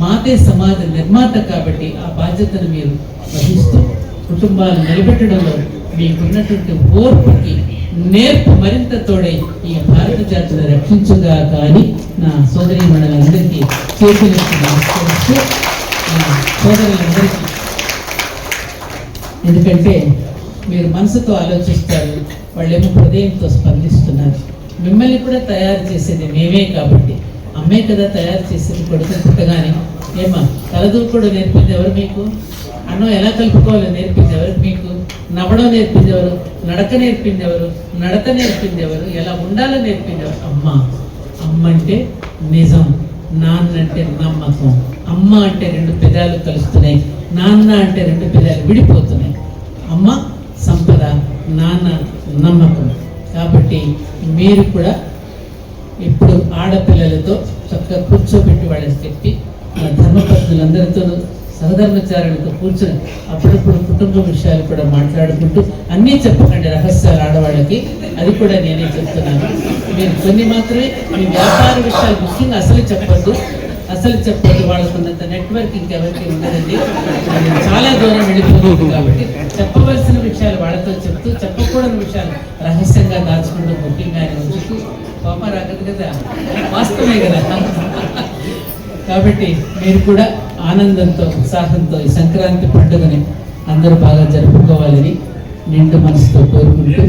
మాతే సమాజ నిర్మాత కాబట్టి ఆ బాధ్యతను మీరు వహిస్తూ కుటుంబాలు నిలబెట్టడంలో మీకున్నటువంటి ఓర్పుకి నేర్పు మరింత తోడై ఈ భారత జాతిని రక్షించుగా కానీ నా సోదరి మండలందరికీ చేతులెత్తి నమస్కరిస్తూ, నా సోదరులందరికీ, ఎందుకంటే మీరు మనసుతో ఆలోచిస్తారు, వాళ్ళేమో హృదయంతో స్పందిస్తున్నారు. మిమ్మల్ని కూడా తయారు చేసేది మేమే కాబట్టి, అమ్మే కదా తయారు చేసేది. కొడుకుని పుట్టగానే ఏమా తలదూకుడు నేర్పింది ఎవరు మీకు? అన్నం ఎలా కలుపుకోవాలో నేర్పింది ఎవరు మీకు? నవ్వడం నేర్పింది ఎవరు? నడక నేర్పింది ఎవరు? నడత నేర్పింది ఎవరు? ఎలా ఉండాలో నేర్పింది ఎవరు? అమ్మ. అమ్మ అంటే నిజం, నాన్న అంటే నమ్మకం. అమ్మ అంటే 2 పెదాలు కలుస్తున్నాయి, నాన్న అంటే 2 పెదాలు విడిపోతున్నాయి. అమ్మ సంపద, నాన్న నమ్మకం. కాబట్టి మీరు కూడా ఇప్పుడు ఆడపిల్లలతో చక్కగా కూర్చోబెట్టి వాళ్ళని చెప్పి, మన ధర్మపత్నులందరితో సహధర్మచారులతో కూర్చొని అప్పుడప్పుడు కుటుంబ విషయాలు కూడా మాట్లాడుకుంటూ, అన్నీ చెప్పకండి రహస్యాలు ఆడవాళ్ళకి, అది కూడా నేనే చెప్తున్నాను. మీరు కొన్ని మాత్రమే మీ వ్యాపార విషయాలు ముఖ్యంగా అసలు చెప్పద్దు. వాళ్ళకున్నంత నెట్వర్క్ ఇంకెవరికి ఉండదండి. చాలా దూరం వెళ్ళిపోతుంది. కాబట్టి చెప్పవలసిన విషయాలు వాళ్ళతో చెప్తూ, చెప్పకూడని విషయాలు రహస్యంగా దాచుకుంటూ ముఖ్యంగానే ఉంచుతూ, కోప రాగదు కదా, వాస్తవమే కదా. కాబట్టి మీరు కూడా ఆనందంతో, ఉత్సాహంతో ఈ సంక్రాంతి పండుగని అందరూ బాగా జరుపుకోవాలని నిండు మనసుతో కోరుకుంటూ,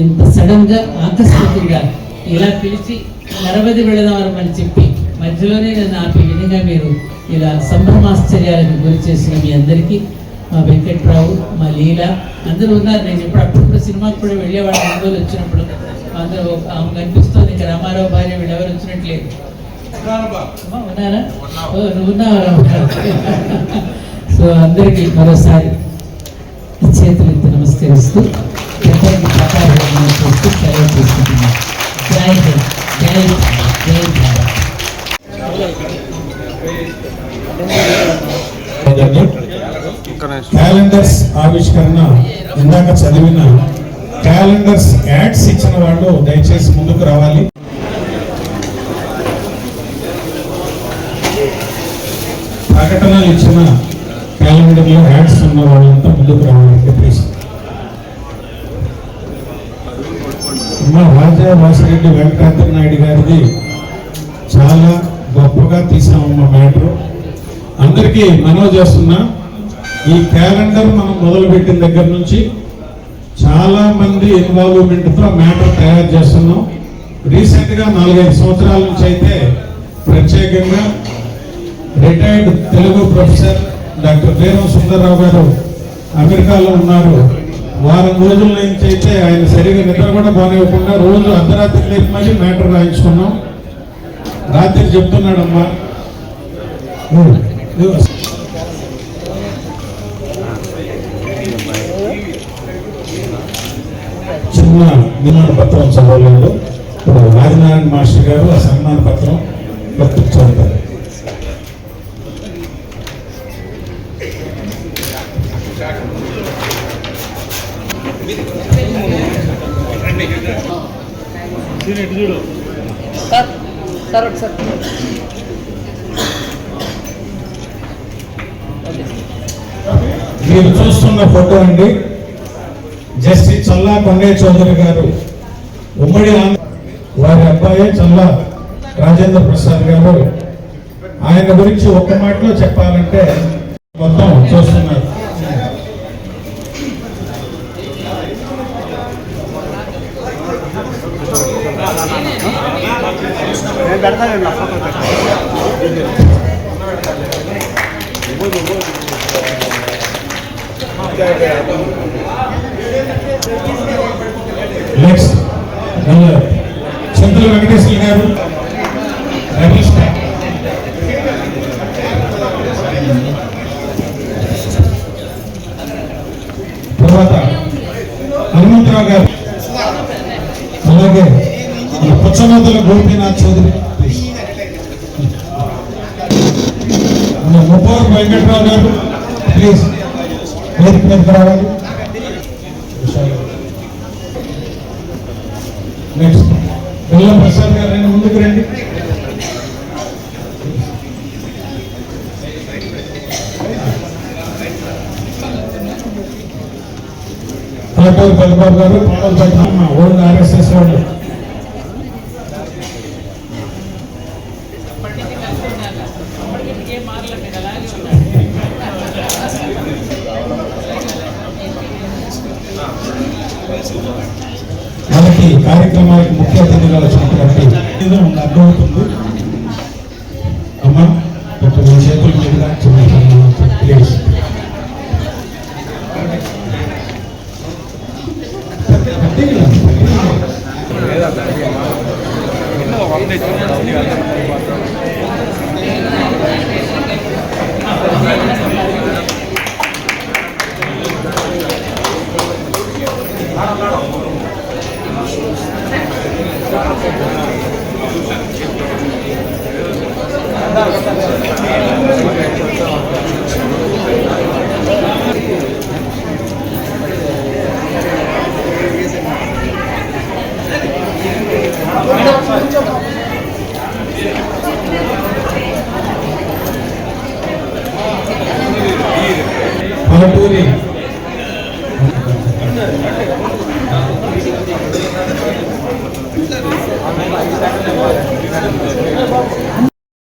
ఇంత సడన్గా ఆకస్మికంగా ఇలా పిలిచి నరవది వెళదామని చెప్పి మధ్యలోనే నన్ను ఆపి విధంగా మీరు ఇలా సంభ్రమాశ్చర్యాలకు గురి చేసిన మీ అందరికీ, మా వెంకట్రావు, మా లీల అందరూ ఉన్నారు. నేను ఇప్పుడు అప్పుడప్పుడు సినిమాకి కూడా వెళ్ళేవాళ్ళు, రోజులు వచ్చినప్పుడు అందరూ కనిపిస్తుంది. ఇంకా రామారావు భార్య వీళ్ళెవరు వచ్చినట్లేదు. ఉన్నారా? ఓ నువ్వు ఉన్నావా? సో అందరికీ మరోసారి చేతులెత్తి నమస్కరిస్తూ పెద్దలకు ప్రకారం చేస్తూ సెలవు తీసుకుంటున్నాను. జై హింద్, జై భారత్, జై భారత్. క్యాలెండర్స్ ఆవిష్కరణ ఇందాక చదివిన క్యాలెండర్స్ యాడ్స్ ఇచ్చిన వాళ్ళు దయచేసి ముందుకు రావాలి. ప్రకటనలు ఇచ్చిన క్యాలెండర్లో యాడ్స్ ఉన్న వాళ్ళంతా ముందుకు రావాలి ప్లీజ్. మా రాజా వాసిరెడ్డి వెంకటాద్రి నాయుడు గారిది చాలా గొప్పగా తీసామమ్మ మ్యాటర్. అందరికీ మనవి చేస్తున్నా, ఈ క్యాలెండర్ మనం మొదలుపెట్టిన దగ్గర నుంచి చాలా మంది ఇన్వాల్వ్మెంట్తో మ్యాటర్ తయారు చేస్తున్నాం. రీసెంట్గా 4-5 సంవత్సరాల నుంచి అయితే ప్రత్యేకంగా retired Telugu professor doctor Beeram Sundar Rao గారు అమెరికాలో ఉన్నారు. వారం రోజుల నుంచి అయితే ఆయన సరిగా నిద్ర కూడా బానివ్వకుండా రోజు అర్ధరాత్రి లేపు మళ్ళీ మ్యాటర్ రాయించుకున్నాం. రాత్రి చెప్తున్నాడమ్మా, చిన్న నిర్మాణ పత్రం చదవలేదు. ఇప్పుడు ఆదినారాయణ మాస్టర్ గారు ఆ సన్మాన పత్రం చదువుతారు. మీరు చూస్తున్న ఫోటో అండి, జస్టిస్ చల్లా కొండయ్య చౌదరి గారు ఉమ్మడి వారి అబ్బాయి చల్లా రాజేంద్ర ప్రసాద్ గారు. ఆయన గురించి ఒక్క మాటలో చెప్పాలంటే మొత్తం చూస్తున్నారు. నెక్స్ట్ చింతల వెంకటేశ్వర గారు, తర్వాత హనుమంతరావు గారు, అలాగే పుచ్చమూతల గోపీనాథ్ చౌదరి, ముప్పవరపు వెంకట్రావు గారు ప్లీజ్ వేదిక మీదకి రావాలి. నెక్స్ట్ బెల్లం ప్రసాద్ గారు రండి, ముందుకు రండి. పాటోలు పెద్దబాబు గారు, పాటోలు పెద్దమ్మ ఓల్డ్ ఆర్ఎస్ఎస్ వాళ్ళు. మనకి కార్యక్రమానికి ముఖ్య అతిథిగా వచ్చినటువంటి అర్థమవుతుంది. అమ్మా కొంచెం చేతుల మీదుగా ప్లీజ్. Gracias.